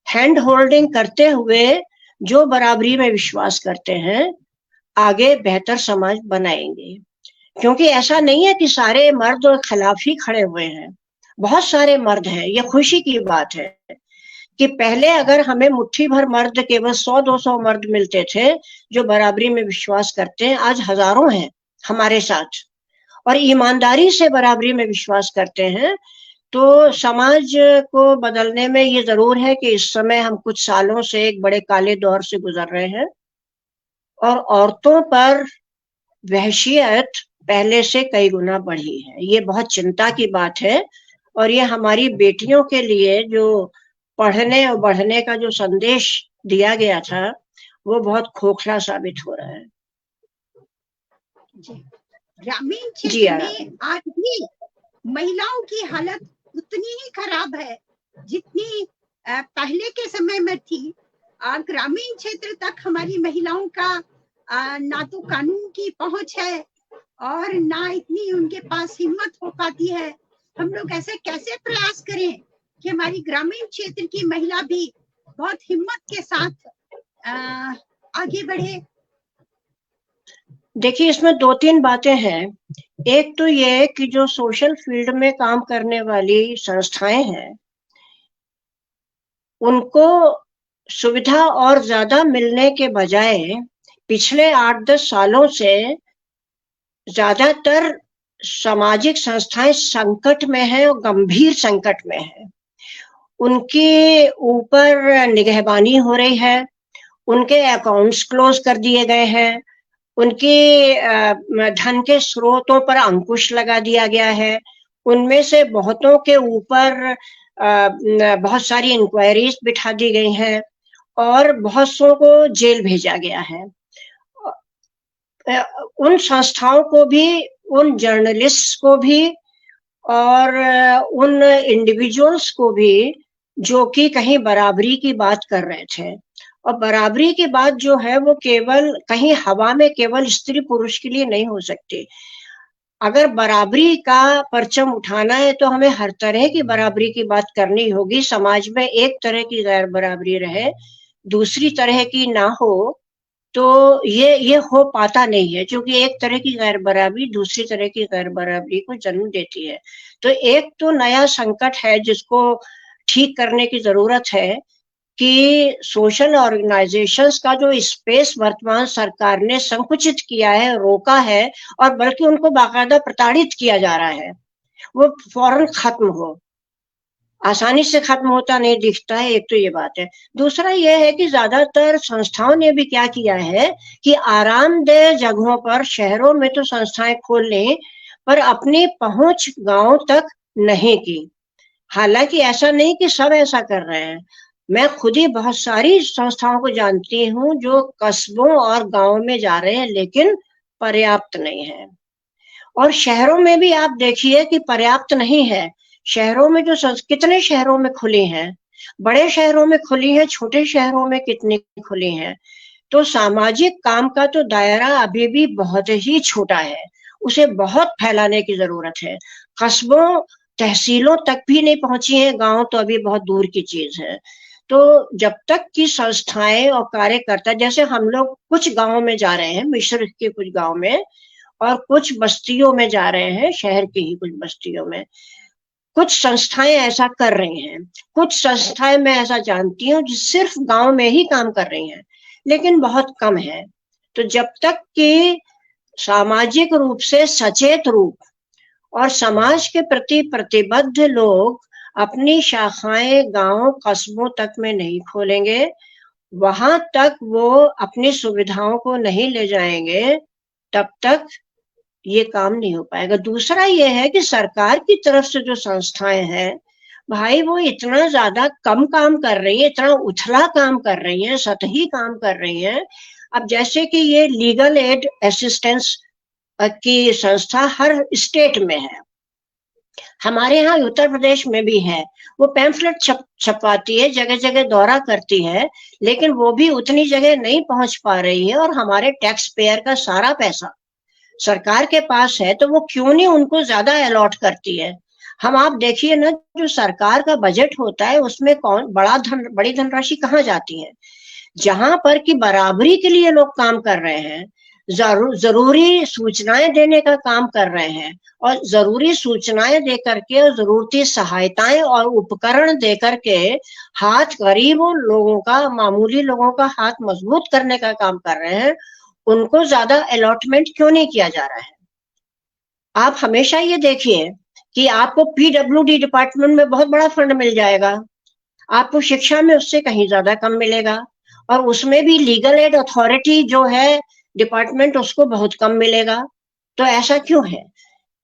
हैंड होल्डिंग करते हुए जो बराबरी में विश्वास करते हैं, आगे बेहतर समाज बनाएंगे। क्योंकि ऐसा नहीं है कि सारे मर्द और खिलाफ ही खड़े हुए हैं, बहुत सारे मर्द हैं। ये खुशी की बात है कि पहले अगर हमें मुट्ठी भर मर्द, केवल 100-200 मर्द मिलते थे जो बराबरी में विश्वास करते हैं, आज हजारों हैं हमारे साथ और ईमानदारी से बराबरी में विश्वास करते हैं। तो समाज को बदलने में ये जरूर है कि इस समय हम कुछ सालों से एक बड़े काले दौर से गुजर रहे हैं और औरतों पर वहशियत पहले से कई गुना बढ़ी है। ये बहुत चिंता की बात है और ये हमारी बेटियों के लिए जो पढ़ने और बढ़ने का जो संदेश दिया गया था वो बहुत खोखला साबित हो रहा है। जी, ग्रामीण जी क्षेत्र यार, में आज भी महिलाओं की हालत उतनी ही खराब है जितनी पहले के समय में थी। ग्रामीण क्षेत्र तक हमारी महिलाओं का ना तो कानून की पहुंच है और ना इतनी उनके पास हिम्मत हो पाती है। हम लोग ऐसे कैसे प्रयास करें कि हमारी ग्रामीण क्षेत्र की महिला भी बहुत हिम्मत के साथ आगे बढ़े? देखिए इसमें 2-3 बातें हैं। एक तो ये कि जो सोशल फील्ड में काम करने वाली संस्थाएं हैं उनको सुविधा और ज्यादा मिलने के बजाय पिछले 8-10 सालों से ज्यादातर सामाजिक संस्थाएं संकट में है और गंभीर संकट में है। उनके ऊपर निगहबानी हो रही है, उनके अकाउंट्स क्लोज कर दिए गए हैं, उनके धन के स्रोतों पर अंकुश लगा दिया गया है, उनमें से बहुतों के ऊपर बहुत सारी इंक्वायरीज बिठा दी गई हैं और बहुत सौ को जेल भेजा गया है। उन संस्थाओं को भी, उन जर्नलिस्ट को भी और उन इंडिविजुअल्स को भी जो कि कहीं बराबरी की बात कर रहे थे, और बराबरी की बात जो है वो केवल कहीं हवा में केवल स्त्री पुरुष के लिए नहीं हो सकती। अगर बराबरी का परचम उठाना है तो हमें हर तरह की बराबरी की बात करनी होगी। समाज में एक तरह की गैर बराबरी रहे, दूसरी तरह की ना हो, तो ये हो पाता नहीं है, क्योंकि एक तरह की गैर बराबरी दूसरी तरह की गैर बराबरी को जन्म देती है। तो एक तो नया संकट है जिसको ठीक करने की जरूरत है कि सोशल ऑर्गेनाइजेशंस का जो स्पेस वर्तमान सरकार ने संकुचित किया है, रोका है, और बल्कि उनको बाकायदा प्रताड़ित किया जा रहा है, वो फौरन खत्म हो। आसानी से खत्म होता नहीं दिखता है, एक तो ये बात है। दूसरा ये है कि ज्यादातर संस्थाओं ने भी क्या किया है कि आरामदेह जगहों पर, शहरों में तो संस्थाएं खोल ली पर अपनी पहुंच गांव तक नहीं की। हालांकि ऐसा नहीं कि सब ऐसा कर रहे हैं, मैं खुद ही बहुत सारी संस्थाओं को जानती हूँ जो कस्बों और गांवों में जा रहे हैं, लेकिन पर्याप्त नहीं है। और शहरों में भी आप देखिए कि पर्याप्त नहीं है। शहरों में जो कितने शहरों में खुली हैं, बड़े शहरों में खुली हैं, छोटे शहरों में कितनी खुली हैं। तो सामाजिक काम का तो दायरा अभी भी बहुत ही छोटा है, उसे बहुत फैलाने की जरूरत है। कस्बों तहसीलों तक भी नहीं पहुंची है, गांव तो अभी बहुत दूर की चीज है। तो जब तक की संस्थाएं और कार्यकर्ता, जैसे हम लोग कुछ गांवों में जा रहे हैं, मिस्र के कुछ गांव में और कुछ बस्तियों में जा रहे हैं, शहर की ही कुछ बस्तियों में, कुछ संस्थाएं ऐसा कर रही हैं। कुछ संस्थाएं मैं ऐसा जानती हूँ जो सिर्फ गांव में ही काम कर रही हैं, लेकिन बहुत कम है। तो जब तक कि सामाजिक रूप से सचेत रूप और समाज के प्रति प्रतिबद्ध लोग अपनी शाखाएं गांव कस्बों तक में नहीं खोलेंगे, वहां तक वो अपनी सुविधाओं को नहीं ले जाएंगे, तब तक ये काम नहीं हो पाएगा। दूसरा ये है कि सरकार की तरफ से जो संस्थाएं हैं भाई, वो इतना ज्यादा कम काम कर रही है, इतना उछला काम कर रही है, सतही काम कर रही है। अब जैसे कि ये लीगल एड असिस्टेंस की संस्था हर स्टेट में है, हमारे यहाँ उत्तर प्रदेश में भी है। वो पैम्फलेट छपवाती है, जगह जगह दौरा करती है, लेकिन वो भी उतनी जगह नहीं पहुंच पा रही है। और हमारे टैक्स पेयर का सारा पैसा सरकार के पास है, तो वो क्यों नहीं उनको ज्यादा अलॉट करती है। हम आप देखिए ना, जो सरकार का बजट होता है उसमें बड़ी धनराशि कहाँ जाती है। जहां पर कि बराबरी के लिए लोग काम कर रहे हैं, जरूरी सूचनाएं देने का काम कर रहे हैं, और जरूरी सूचनाएं दे करके और जरूरती सहायताएं और उपकरण दे करके हाथ गरीबों लोगों का, मामूली लोगों का हाथ मजबूत करने का काम कर रहे हैं, उनको ज्यादा अलॉटमेंट क्यों नहीं किया जा रहा है। आप हमेशा ये देखिए कि आपको पीडब्ल्यूडी डिपार्टमेंट में बहुत बड़ा फंड मिल जाएगा, आपको शिक्षा में उससे कहीं ज्यादा कम मिलेगा, और उसमें भी लीगल एड अथॉरिटी जो है डिपार्टमेंट, उसको बहुत कम मिलेगा। तो ऐसा क्यों है?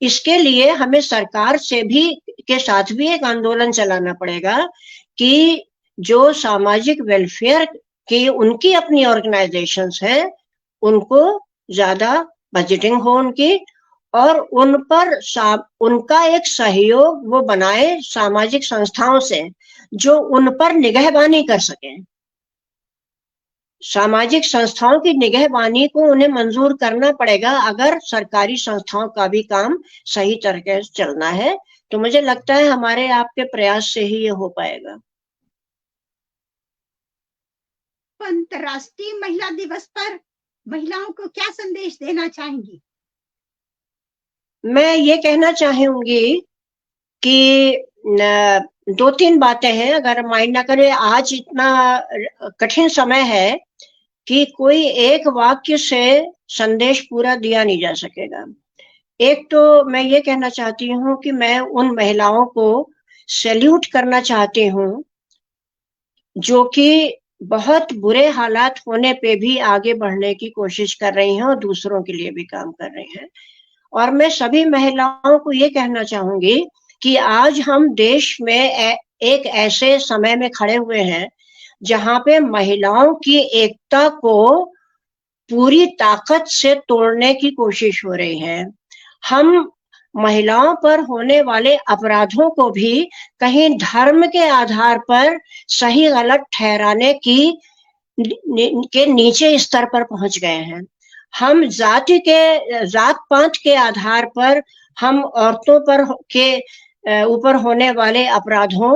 इसके लिए हमें सरकार से भी के साथ भी एक आंदोलन चलाना पड़ेगा कि जो सामाजिक वेलफेयर कि उनकी अपनी ऑर्गेनाइजेशंस हैं, उनको ज्यादा बजटिंग हो उनकी, और उन पर उनका एक सहयोग वो बनाए सामाजिक संस्थाओं से जो उन पर निगहबानी कर सके। सामाजिक संस्थाओं की निगहबानी को उन्हें मंजूर करना पड़ेगा अगर सरकारी संस्थाओं का भी काम सही तरीके से चलना है। तो मुझे लगता है हमारे आपके प्रयास से ही ये हो पाएगा। अंतर्राष्ट्रीय महिला दिवस पर महिलाओं को क्या संदेश देना चाहेंगी? मैं ये कहना चाहूंगी कि 2-3 बातें हैं, अगर माइंड ना करे। आज इतना कठिन समय है कि कोई एक वाक्य से संदेश पूरा दिया नहीं जा सकेगा। एक तो मैं ये कहना चाहती हूँ कि मैं उन महिलाओं को सैल्यूट करना चाहती हूँ जो कि बहुत बुरे हालात होने पे भी आगे बढ़ने की कोशिश कर रही हैं और दूसरों के लिए भी काम कर रही हैं। और मैं सभी महिलाओं को ये कहना चाहूंगी कि आज हम देश में एक ऐसे समय में खड़े हुए हैं जहां पे महिलाओं की एकता को पूरी ताकत से तोड़ने की कोशिश हो रही है। हम महिलाओं पर होने वाले अपराधों को भी कहीं धर्म के आधार पर सही गलत ठहराने के नीचे स्तर पर पहुंच गए हैं। हम जात पात के आधार पर हम औरतों पर के ऊपर होने वाले अपराधों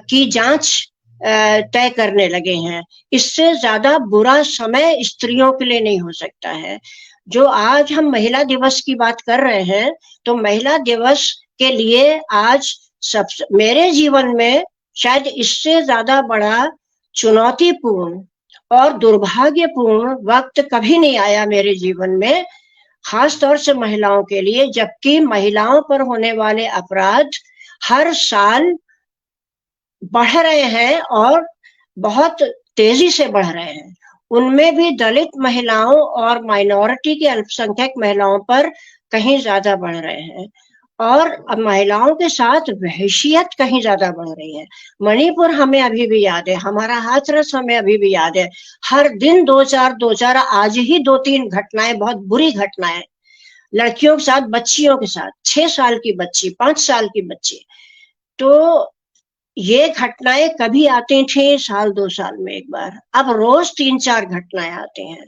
की जांच तय करने लगे हैं। इससे ज्यादा बुरा समय स्त्रियों के लिए नहीं हो सकता है। जो आज हम महिला दिवस की बात कर रहे हैं, तो महिला दिवस के लिए आज मेरे जीवन में शायद इससे ज्यादा बड़ा चुनौतीपूर्ण और दुर्भाग्यपूर्ण वक्त कभी नहीं आया मेरे जीवन में, खास तौर से महिलाओं के लिए, जबकि महिलाओं पर होने वाले अपराध हर साल बढ़ रहे हैं और बहुत तेजी से बढ़ रहे हैं। उनमें भी दलित महिलाओं और माइनॉरिटी की अल्पसंख्यक महिलाओं पर कहीं ज्यादा बढ़ रहे हैं, और अब महिलाओं के साथ वहशियत कहीं ज्यादा बढ़ रही है। मणिपुर हमें अभी भी याद है, हमारा हाथरस हमें अभी भी याद है। हर दिन दो चार, आज ही 2-3 घटनाएं, बहुत बुरी घटनाएं, लड़कियों के साथ, बच्चियों के साथ, 6 साल की बच्ची, 5 साल की बच्ची। तो ये घटनाएं कभी आती थी 1-2 साल में एक बार, अब रोज 3-4 घटनाएं आती हैं।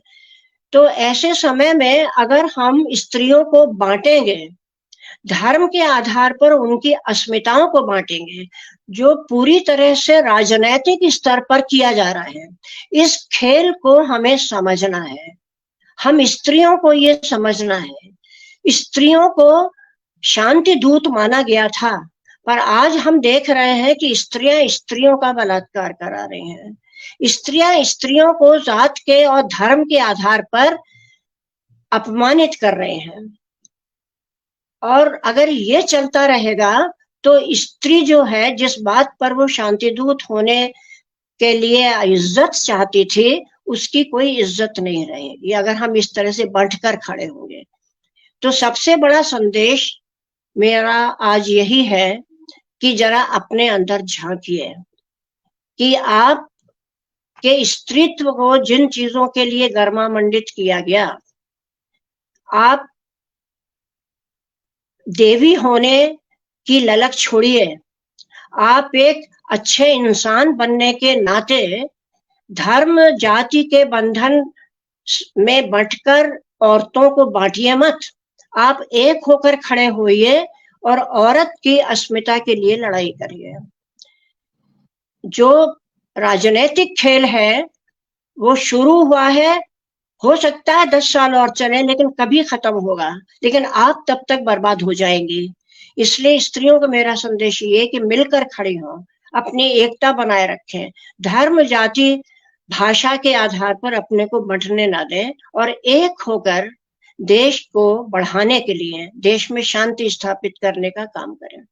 तो ऐसे समय में अगर हम स्त्रियों को बांटेंगे, धर्म के आधार पर उनकी अस्मिताओं को बांटेंगे, जो पूरी तरह से राजनैतिक स्तर पर किया जा रहा है, इस खेल को हमें समझना है। हम स्त्रियों को ये समझना है। स्त्रियों को शांति दूत माना गया था, पर आज हम देख रहे हैं कि स्त्रियां स्त्रियों का बलात्कार करा रही हैं। स्त्रियां स्त्रियों को जात के और धर्म के आधार पर अपमानित कर रहे हैं। और अगर ये चलता रहेगा तो स्त्री जो है, जिस बात पर वो शांति दूत होने के लिए इज्जत चाहती थी, उसकी कोई इज्जत नहीं रहेगी अगर हम इस तरह से बांटकर खड़े होंगे। तो सबसे बड़ा संदेश मेरा आज यही है कि जरा अपने अंदर झांकिए कि आप के स्त्रीत्व को जिन चीजों के लिए गर्मामंडित किया गया, आप देवी होने की ललक छोड़िए। आप एक अच्छे इंसान बनने के नाते धर्म जाति के बंधन में बंटकर औरतों को बांटिए मत। आप एक होकर खड़े होइए और औरत की अस्मिता के लिए लड़ाई करिए। जो राजनीतिक खेल है वो शुरू हुआ है, हो सकता है 10 साल और चले, लेकिन कभी खत्म होगा, लेकिन आप तब तक बर्बाद हो जाएंगी। इसलिए स्त्रियों को मेरा संदेश ये कि मिलकर खड़ी हों, अपनी एकता बनाए रखें, धर्म जाति भाषा के आधार पर अपने को बांटने ना दें, और एक होकर देश को बढ़ाने के लिए, देश में शांति स्थापित करने का काम करें।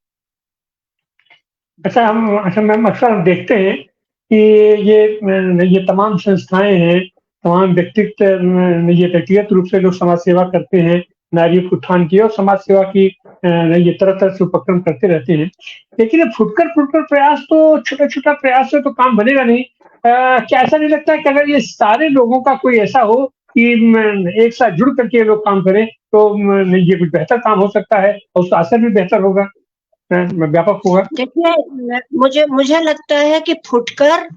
अच्छा मैम, अक्सर हम देखते हैं कि ये तमाम संस्थाएं हैं, तमाम ये व्यक्तिगत रूप से लोग समाज सेवा करते हैं, नारियों के उत्थान की और समाज सेवा की ये तरह से उपक्रम करते रहते हैं। लेकिन फुटकर प्रयास तो, छोटा छोटा प्रयास से तो काम बनेगा नहीं। क्या ऐसा नहीं लगता है कि अगर ये सारे लोगों का कोई ऐसा हो कि एक साथ जुड़ करके ये लोग काम करें, तो ये कुछ बेहतर काम हो सकता है और उसका असर भी बेहतर होगा, व्यापक होगा? देखिए, मुझे मुझे लगता है कि फुटकर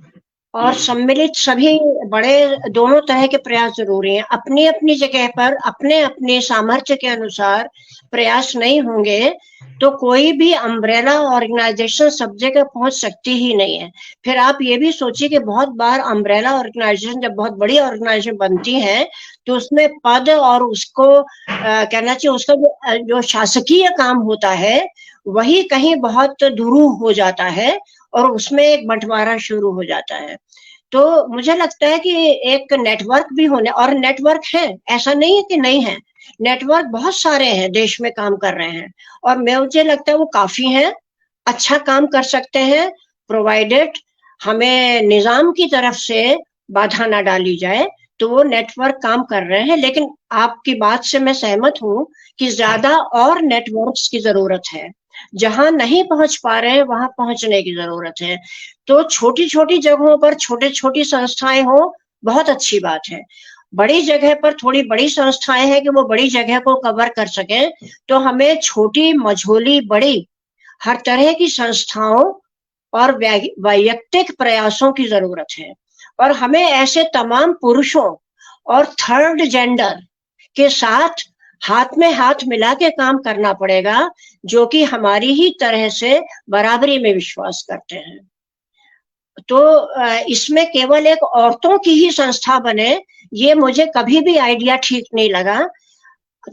और सम्मिलित सभी बड़े दोनों तरह के प्रयास जरूरी हैं। अपनी अपनी जगह पर अपने अपने सामर्थ्य के अनुसार प्रयास नहीं होंगे तो कोई भी अम्ब्रेला ऑर्गेनाइजेशन सब जगह पहुंच सकती ही नहीं है। फिर आप ये भी सोचिए कि बहुत बार अम्ब्रेला ऑर्गेनाइजेशन जब बहुत बड़ी ऑर्गेनाइजेशन बनती है तो उसमें पद और उसको कहना चाहिए उसका जो शासकीय काम होता है वही कहीं बहुत दुरूह हो जाता है और उसमें एक बंटवारा शुरू हो जाता है। तो मुझे लगता है कि एक नेटवर्क भी होने, और नेटवर्क है, ऐसा नहीं है कि नहीं है, नेटवर्क बहुत सारे हैं देश में काम कर रहे हैं और मुझे लगता है वो काफी हैं, अच्छा काम कर सकते हैं, प्रोवाइडेड हमें निजाम की तरफ से बाधा ना डाली जाए तो वो नेटवर्क काम कर रहे हैं। लेकिन आपकी बात से मैं सहमत हूँ कि ज्यादा और नेटवर्क्स की जरूरत है, जहां नहीं पहुंच पा रहे हैं वहां पहुंचने की जरूरत है। तो छोटी छोटी जगहों पर छोटी छोटी संस्थाएं हो, बहुत अच्छी बात है। बड़ी जगह पर थोड़ी बड़ी संस्थाएं हैं कि वो बड़ी जगह को कवर कर सकें, तो हमें छोटी मझोली बड़ी हर तरह की संस्थाओं और वैयक्तिक प्रयासों की जरूरत है। और हमें ऐसे तमाम पुरुषों और थर्ड जेंडर के साथ हाथ में हाथ मिला के काम करना पड़ेगा जो कि हमारी ही तरह से बराबरी में विश्वास करते हैं। तो इसमें केवल एक औरतों की ही संस्था बने, ये मुझे कभी भी आइडिया ठीक नहीं लगा।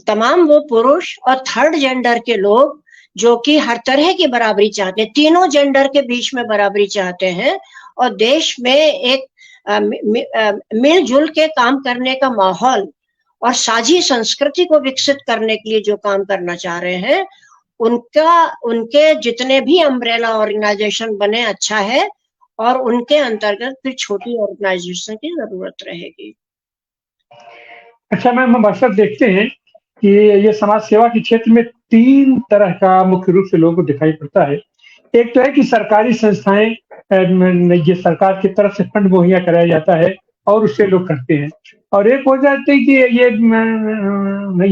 तमाम वो पुरुष और थर्ड जेंडर के लोग जो कि हर तरह की बराबरी चाहते हैं, तीनों जेंडर के बीच में बराबरी चाहते हैं और देश में एक मिलजुल के काम करने का माहौल और साझी संस्कृति को विकसित करने के लिए जो काम करना चाह रहे हैं, उनके जितने भी अम्ब्रेला ऑर्गेनाइजेशन बने अच्छा है और उनके अंतर्गत फिर छोटी ऑर्गेनाइजेशन की जरूरत रहेगी। अच्छा मैम, हम अक्सर देखते हैं कि ये समाज सेवा के क्षेत्र में 3 तरह का मुख्य रूप से लोगों को दिखाई पड़ता है। एक तो है कि सरकारी संस्थाएँ, ये सरकार की तरफ से फंड मुहैया कराया जाता है और उससे लोग करते हैं। और एक हो जाते है कि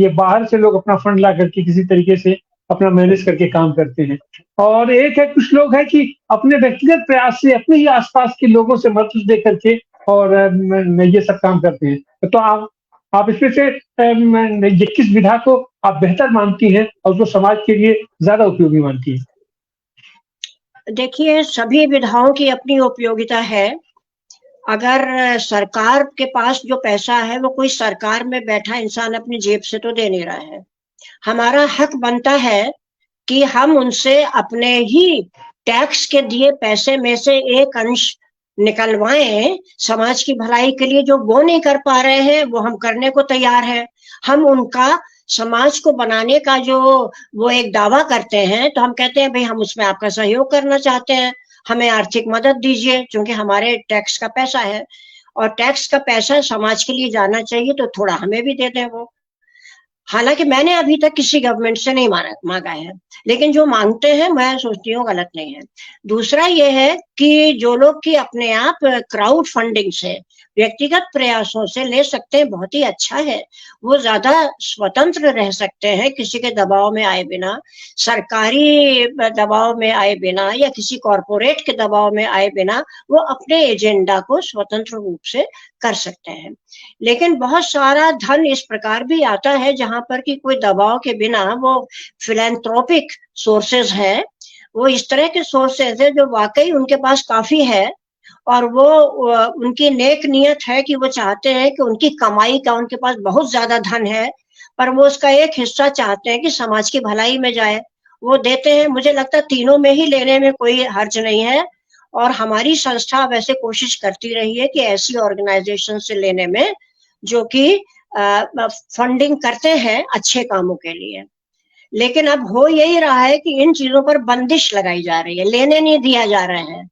ये बाहर से लोग अपना फंड ला करके किसी तरीके से अपना मैनेज करके काम करते हैं। और एक है कुछ लोग हैं कि अपने व्यक्तिगत प्रयास से अपने ही आस-पास के लोगों से मदद दे करके और ये सब काम करते हैं। तो आप इसमें से ये किस विधा को आप बेहतर मानती हैं और उसको समाज के लिए ज़्यादा उपयोगी मानती हैं? देखिए, सभी विधाओं की अपनी उपयोगिता है। अगर सरकार के पास जो पैसा है वो कोई सरकार में बैठा इंसान अपनी जेब से तो दे नहीं रहा है। हमारा हक बनता है कि हम उनसे अपने ही टैक्स के दिए पैसे में से एक अंश निकलवाएं समाज की भलाई के लिए। जो वो नहीं कर पा रहे हैं वो हम करने को तैयार हैं। हम उनका समाज को बनाने का जो वो एक दावा करते हैं तो हम कहते हैं भाई हम उसमें आपका सहयोग करना चाहते हैं, हमें आर्थिक मदद दीजिए, क्योंकि हमारे टैक्स का पैसा है और टैक्स का पैसा समाज के लिए जाना चाहिए तो थोड़ा हमें भी दे दें वो। हालांकि मैंने अभी तक किसी गवर्नमेंट से नहीं मांगा है, लेकिन जो मांगते हैं मैं सोचती हूँ गलत नहीं है। दूसरा ये है कि जो लोग कि अपने आप क्राउड फंडिंग से व्यक्तिगत प्रयासों से ले सकते हैं, बहुत ही अच्छा है। वो ज्यादा स्वतंत्र रह सकते हैं किसी के दबाव में आए बिना, सरकारी दबाव में आए बिना या किसी कॉरपोरेट के दबाव में आए बिना वो अपने एजेंडा को स्वतंत्र रूप से कर सकते हैं। लेकिन बहुत सारा धन इस प्रकार भी आता है जहां पर कि कोई दबाव के बिना, वो फिलैंथ्रोपिक सोर्सेज है, वो इस तरह के सोर्सेज है जो वाकई उनके पास काफी है और वो उनकी नेक नियत है कि वो चाहते हैं कि उनकी कमाई का, उनके पास बहुत ज्यादा धन है पर वो उसका एक हिस्सा चाहते हैं कि समाज की भलाई में जाए, वो देते हैं। मुझे लगता है तीनों में ही लेने में कोई हर्ज नहीं है और हमारी संस्था वैसे कोशिश करती रही है कि ऐसी ऑर्गेनाइजेशन से लेने में जो कि फंडिंग करते हैं अच्छे कामों के लिए। लेकिन अब हो यही रहा है कि इन चीजों पर बंदिश लगाई जा रही है, लेने नहीं दिया जा रहे हैं,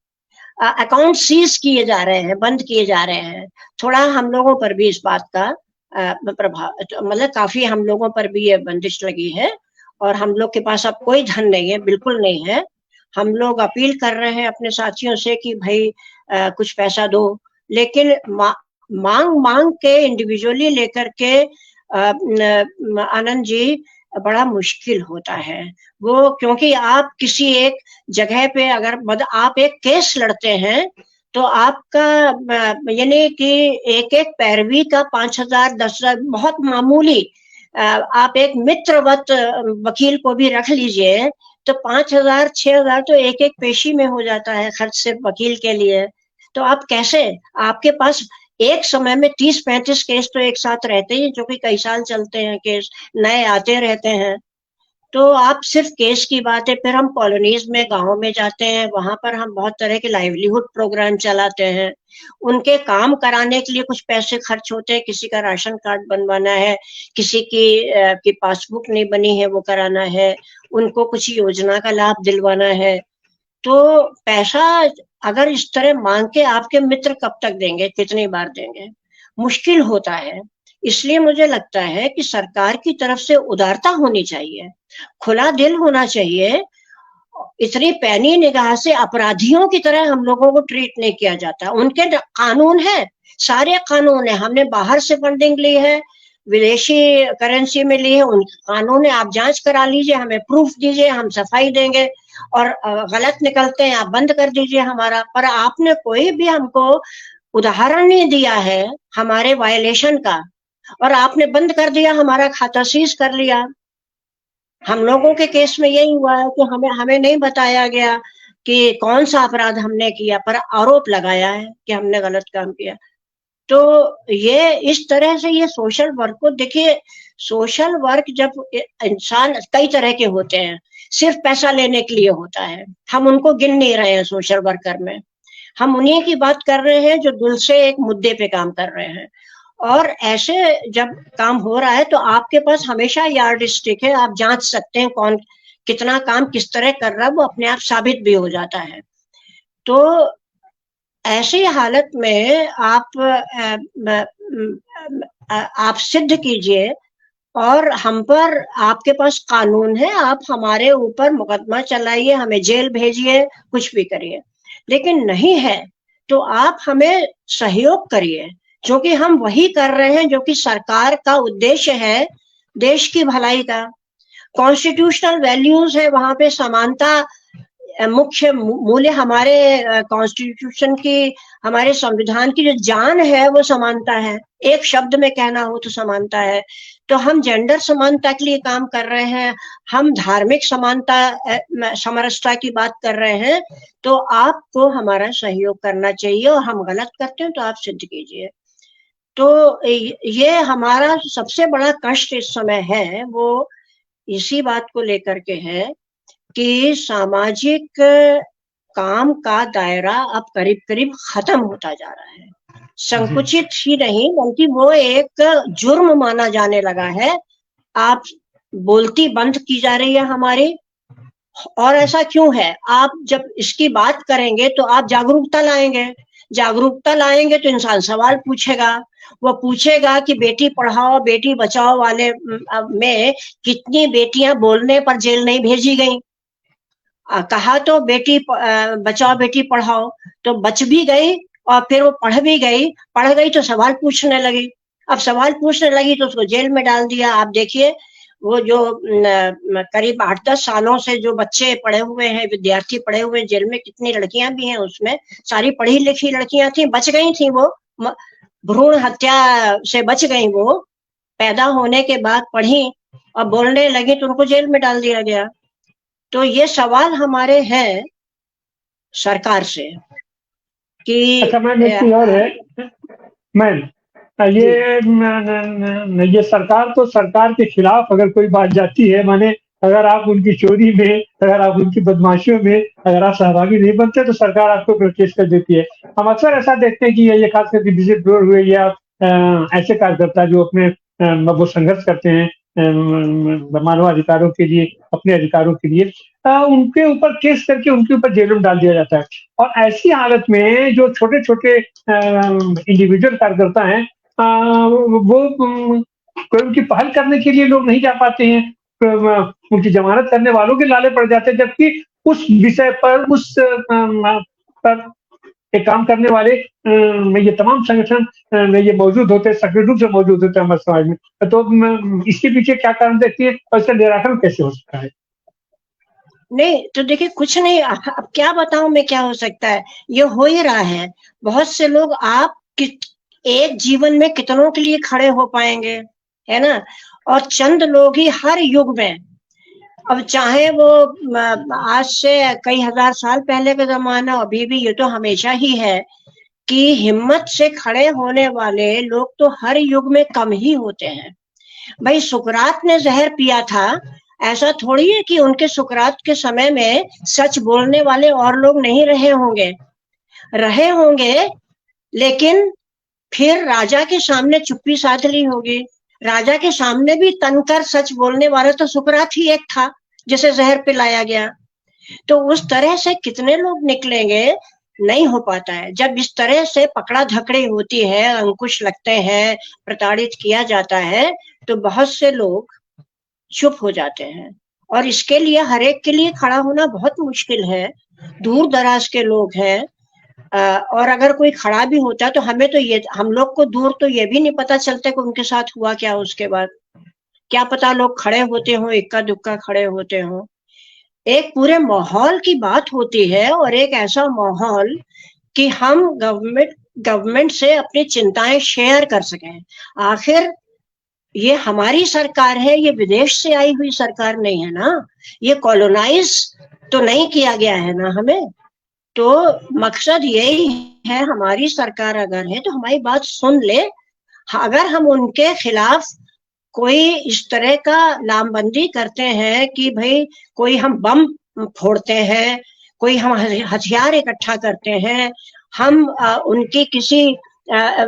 अकाउंट सीज किए जा रहे हैं, बंद किए जा रहे हैं। थोड़ा हम लोगों पर भी इस बात का प्रभाव, मतलब काफी हम लोगों पर भी ये बंदिश लगी है और हम लोग के पास अब कोई धन नहीं है, बिल्कुल नहीं है। हम लोग अपील कर रहे हैं अपने साथियों से कि भाई कुछ पैसा दो, लेकिन मांग मांग के इंडिविजुअली लेकर के आनंद जी बड़ा मुश्किल होता है वो, क्योंकि आप किसी एक जगह पे अगर आप एक केस लड़ते हैं तो आपका यानी कि एक एक पैरवी का 5,000 10,000 बहुत मामूली, आप एक मित्रवत वकील को भी रख लीजिए तो 5,000 6,000 तो एक एक पेशी में हो जाता है खर्च सिर्फ वकील के लिए। तो आप कैसे, आपके पास एक समय में 30-35 केस तो एक साथ रहते ही, जो कि कई साल चलते हैं, केस नए आते रहते हैं। तो आप सिर्फ केस की बात है, फिर हम कॉलोनीज में गांव में जाते हैं, वहां पर हम बहुत तरह के लाइवलीहुड प्रोग्राम चलाते हैं, उनके काम कराने के लिए कुछ पैसे खर्च होते हैं, किसी का राशन कार्ड बनवाना है, किसी की पासबुक नहीं बनी है वो कराना है, उनको कुछ योजना का लाभ दिलवाना है। तो पैसा अगर इस तरह मांग के आपके मित्र कब तक देंगे, कितनी बार देंगे, मुश्किल होता है। इसलिए मुझे लगता है कि सरकार की तरफ से उदारता होनी चाहिए, खुला दिल होना चाहिए। इतनी पैनी निगाह से अपराधियों की तरह हम लोगों को ट्रीट नहीं किया जाता। उनके कानून है, सारे कानून है, हमने बाहर से फंडिंग ली है, विदेशी करेंसी में ली है, उनके कानून है, आप जांच करा लीजिए, हमें प्रूफ दीजिए, हम सफाई देंगे, और गलत निकलते हैं आप बंद कर दीजिए हमारा। पर आपने कोई भी हमको उदाहरण नहीं दिया है हमारे वायलेशन का, और आपने बंद कर दिया, हमारा खाता सीज कर लिया। हम लोगों के केस में यही हुआ है कि हमें नहीं बताया गया कि कौन सा अपराध हमने किया, पर आरोप लगाया है कि हमने गलत काम किया। तो ये इस तरह से ये सोशल वर्क को देखिए, सोशल वर्क जब इंसान कई तरह के होते हैं, सिर्फ पैसा लेने के लिए होता है, हम उनको गिन नहीं रहे हैं सोशल वर्कर में, हम उन्हीं की बात कर रहे हैं जो दिल से एक मुद्दे पे काम कर रहे हैं। और ऐसे जब काम हो रहा है तो आपके पास हमेशा यार्ड स्टिक है, आप जांच सकते हैं कौन कितना काम किस तरह कर रहा है, वो अपने आप साबित भी हो जाता है। तो ऐसी हालत में आप सिद्ध कीजिए, और हम पर आपके पास कानून है, आप हमारे ऊपर मुकदमा चलाइए, हमें जेल भेजिए, कुछ भी करिए, लेकिन नहीं है तो आप हमें सहयोग करिए, क्योंकि हम वही कर रहे हैं जो कि सरकार का उद्देश्य है, देश की भलाई का। कॉन्स्टिट्यूशनल वैल्यूज है, वहां पे समानता मुख्य मूल्य, हमारे कॉन्स्टिट्यूशन की, हमारे संविधान की जो जान है वो समानता है, एक शब्द में कहना हो तो समानता है। तो हम जेंडर समानता के लिए काम कर रहे हैं, हम धार्मिक समानता समरसता की बात कर रहे हैं, तो आपको हमारा सहयोग करना चाहिए, और हम गलत करते हैं तो आप सिद्ध कीजिए। तो ये हमारा सबसे बड़ा कष्ट इस समय है वो इसी बात को लेकर के है कि सामाजिक काम का दायरा अब करीब करीब खत्म होता जा रहा है, संकुचित ही नहीं बल्कि वो एक जुर्म माना जाने लगा है। आप बोलती बंद की जा रही है हमारी, और ऐसा क्यों है? आप जब इसकी बात करेंगे तो आप जागरूकता लाएंगे, जागरूकता लाएंगे तो इंसान सवाल पूछेगा, वो पूछेगा कि बेटी पढ़ाओ बेटी बचाओ वाले में कितनी बेटियां बोलने पर जेल नहीं भेजी गई। कहा तो बेटी बचाओ बेटी पढ़ाओ, तो बच भी गई और फिर वो पढ़ गई तो सवाल पूछने लगी, अब सवाल पूछने लगी तो उसको जेल में डाल दिया। आप देखिए वो जो करीब 8-10 सालों से जो बच्चे पढ़े हुए हैं, विद्यार्थी पढ़े हुए हैं जेल में, कितनी लड़कियां भी हैं उसमें, सारी पढ़ी लिखी लड़कियां थी, बच गई थी, वो भ्रूण हत्या से बच गई, वो पैदा होने के बाद पढ़ी और बोलने लगी तो उनको जेल में डाल दिया गया। तो ये सवाल हमारे हैं सरकार से कि अच्छा मैम, एक चीज और है मैम, ये सरकार तो सरकार के खिलाफ अगर कोई बात जाती है, माने अगर आप उनकी चोरी में, अगर आप उनकी बदमाशियों में अगर आप सहभागी नहीं बनते तो सरकार आपको केस कर देती है। हम अक्सर ऐसा देखते हैं कि ये खास करके विजिट ब्लोर हुए या ऐसे कार्यकर्ता जो अपने वो संघर्ष करते हैं मानवाधिकारों के लिए, अपने अधिकारों के लिए, उनके ऊपर केस करके उनके ऊपर जेल में डाल दिया जाता है। और ऐसी हालत में जो छोटे छोटे इंडिविजुअल कार्यकर्ता हैं, वो कोई उनकी पहल करने के लिए लोग नहीं जा पाते हैं, उनकी जमानत करने वालों के लाले पड़ जाते हैं, जबकि उस विषय पर पर एक काम करने वाले ये तमाम संगठन ये मौजूद होते हैं, सक्रिय रूप से मौजूद होते हैं हमारे समाज में। तो इसके पीछे क्या कारण देखती है और इसका निराकरण कैसे हो सकता है? नहीं तो देखिए कुछ नहीं, अब क्या बताऊं मैं क्या हो सकता है, ये हो ही रहा है। बहुत से लोग एक जीवन में कितनों के लिए खड़े हो पाएंगे, है ना? और चंद लोग ही हर युग में, अब चाहे वो आज से कई हजार साल पहले का जमाना, अभी भी ये तो हमेशा ही है कि हिम्मत से खड़े होने वाले लोग तो हर युग में कम ही होते हैं। भाई सुकरात ने जहर पिया था, ऐसा थोड़ी है कि उनके सुकरात के समय में सच बोलने वाले और लोग नहीं रहे होंगे, लेकिन फिर राजा के सामने चुप्पी साध ली होगी। राजा के सामने भी तनकर सच बोलने वाला तो सुकरात ही एक था जिसे जहर पिलाया गया। तो उस तरह से कितने लोग निकलेंगे, नहीं हो पाता है। जब इस तरह से पकड़ा धकड़ी होती है, अंकुश लगते हैं, प्रताड़ित किया जाता है, तो बहुत से लोग चुप हो जाते हैं। और इसके लिए हर एक के लिए खड़ा होना बहुत मुश्किल है, दूर दराज के लोग हैं। और अगर कोई खड़ा भी होता है तो हम लोग को दूर तो ये भी नहीं पता चलता कि उनके साथ हुआ क्या उसके बाद। क्या पता लोग खड़े होते हों, इक्का दुक्का खड़े होते हों। एक पूरे माहौल की बात होती है, और एक ऐसा माहौल कि हम गवर्नमेंट से अपनी चिंताएं शेयर कर सकें। आखिर ये हमारी सरकार है, ये विदेश से आई हुई सरकार नहीं है ना, ये कॉलोनाइज तो नहीं किया गया है ना हमें। तो मकसद यही है, हमारी सरकार अगर है तो हमारी बात सुन ले। अगर हम उनके खिलाफ कोई इस तरह का लामबंदी करते हैं कि भाई कोई हम बम फोड़ते हैं, कोई हम हथियार इकट्ठा करते हैं, हम उनकी किसी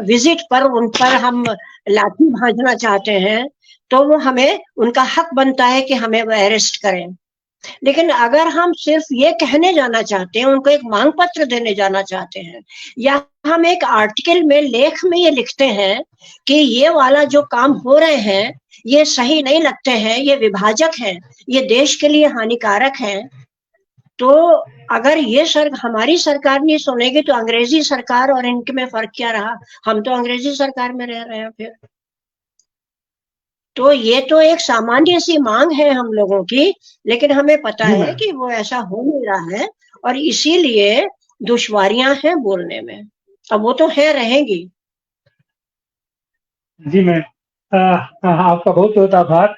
विजिट पर उन पर हम लाठी भांजना चाहते हैं, तो वो हमें, उनका हक बनता है कि हमें वो अरेस्ट करें। लेकिन अगर हम सिर्फ ये कहने जाना चाहते हैं, उनको एक मांग पत्र देने जाना चाहते हैं, या हम एक आर्टिकल में, लेख में ये लिखते हैं कि ये वाला जो काम हो रहे हैं ये सही नहीं लगते हैं, ये विभाजक हैं, ये देश के लिए हानिकारक हैं, तो अगर ये हमारी सरकार नहीं सुनेगी तो अंग्रेजी सरकार और इनके में फर्क क्या रहा? हम तो अंग्रेजी सरकार में रह रहे हैं फिर। तो ये तो एक सामान्य सी मांग है हम लोगों की, लेकिन हमें पता है कि वो ऐसा हो नहीं रहा है, और इसीलिए दुश्वारियां हैं बोलने में। अब वो तो है, रहेंगी। जी मैं आपका बहुत बहुत आभार।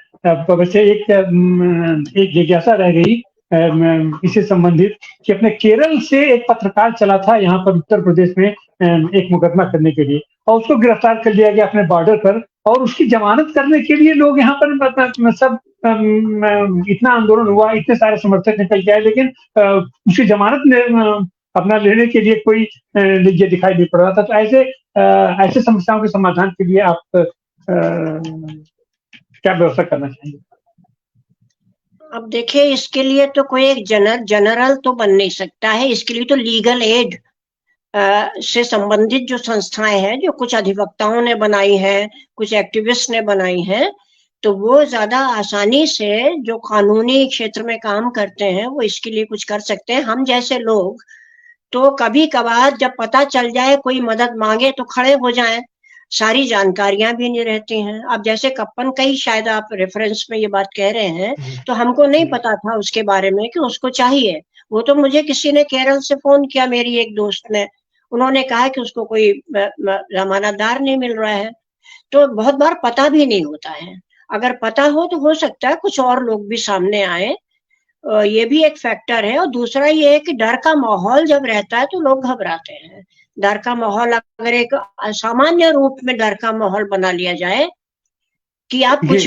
वैसे एक जिज्ञासा रह गई इससे संबंधित कि अपने केरल से एक पत्रकार चला था यहाँ पर उत्तर प्रदेश में एक मुकदमा करने के लिए, और उसको गिरफ्तार कर लिया गया अपने बॉर्डर पर, और उसकी जमानत करने के लिए लोग यहाँ पर सब इतना आंदोलन हुआ, इतने सारे समर्थक निकल के आए, लेकिन उसकी जमानत अपना लेने के लिए कोई ये दिखाई नहीं पड़ रहा था। तो ऐसे समस्याओं के समाधान के लिए आप क्या व्यवस्था करना चाहेंगे? अब देखिए, इसके लिए तो कोई एक जनरल तो बन नहीं सकता है। इसके लिए तो लीगल एड से संबंधित जो संस्थाएं हैं, जो कुछ अधिवक्ताओं ने बनाई हैं, कुछ एक्टिविस्ट ने बनाई हैं, तो वो ज्यादा आसानी से जो कानूनी क्षेत्र में काम करते हैं वो इसके लिए कुछ कर सकते हैं। हम जैसे लोग तो कभी कभार जब पता चल जाए, कोई मदद मांगे तो खड़े हो जाएं, सारी जानकारियां भी नहीं रहती हैं। अब जैसे कप्पन का ही शायद आप रेफरेंस में ये बात कह रहे हैं, तो हमको नहीं पता था उसके बारे में कि उसको चाहिए। वो तो मुझे किसी ने केरल से फोन किया, मेरी एक दोस्त ने, उन्होंने कहा कि उसको कोई जमानतदार नहीं मिल रहा है। तो बहुत बार पता भी नहीं होता है। अगर पता हो तो हो सकता है कुछ और लोग भी सामने आए, ये भी एक फैक्टर है। और दूसरा ये है कि डर का माहौल जब रहता है तो लोग घबराते हैं। डर का माहौल, अगर एक सामान्य रूप में डर का माहौल बना लिया जाए कि आप कुछ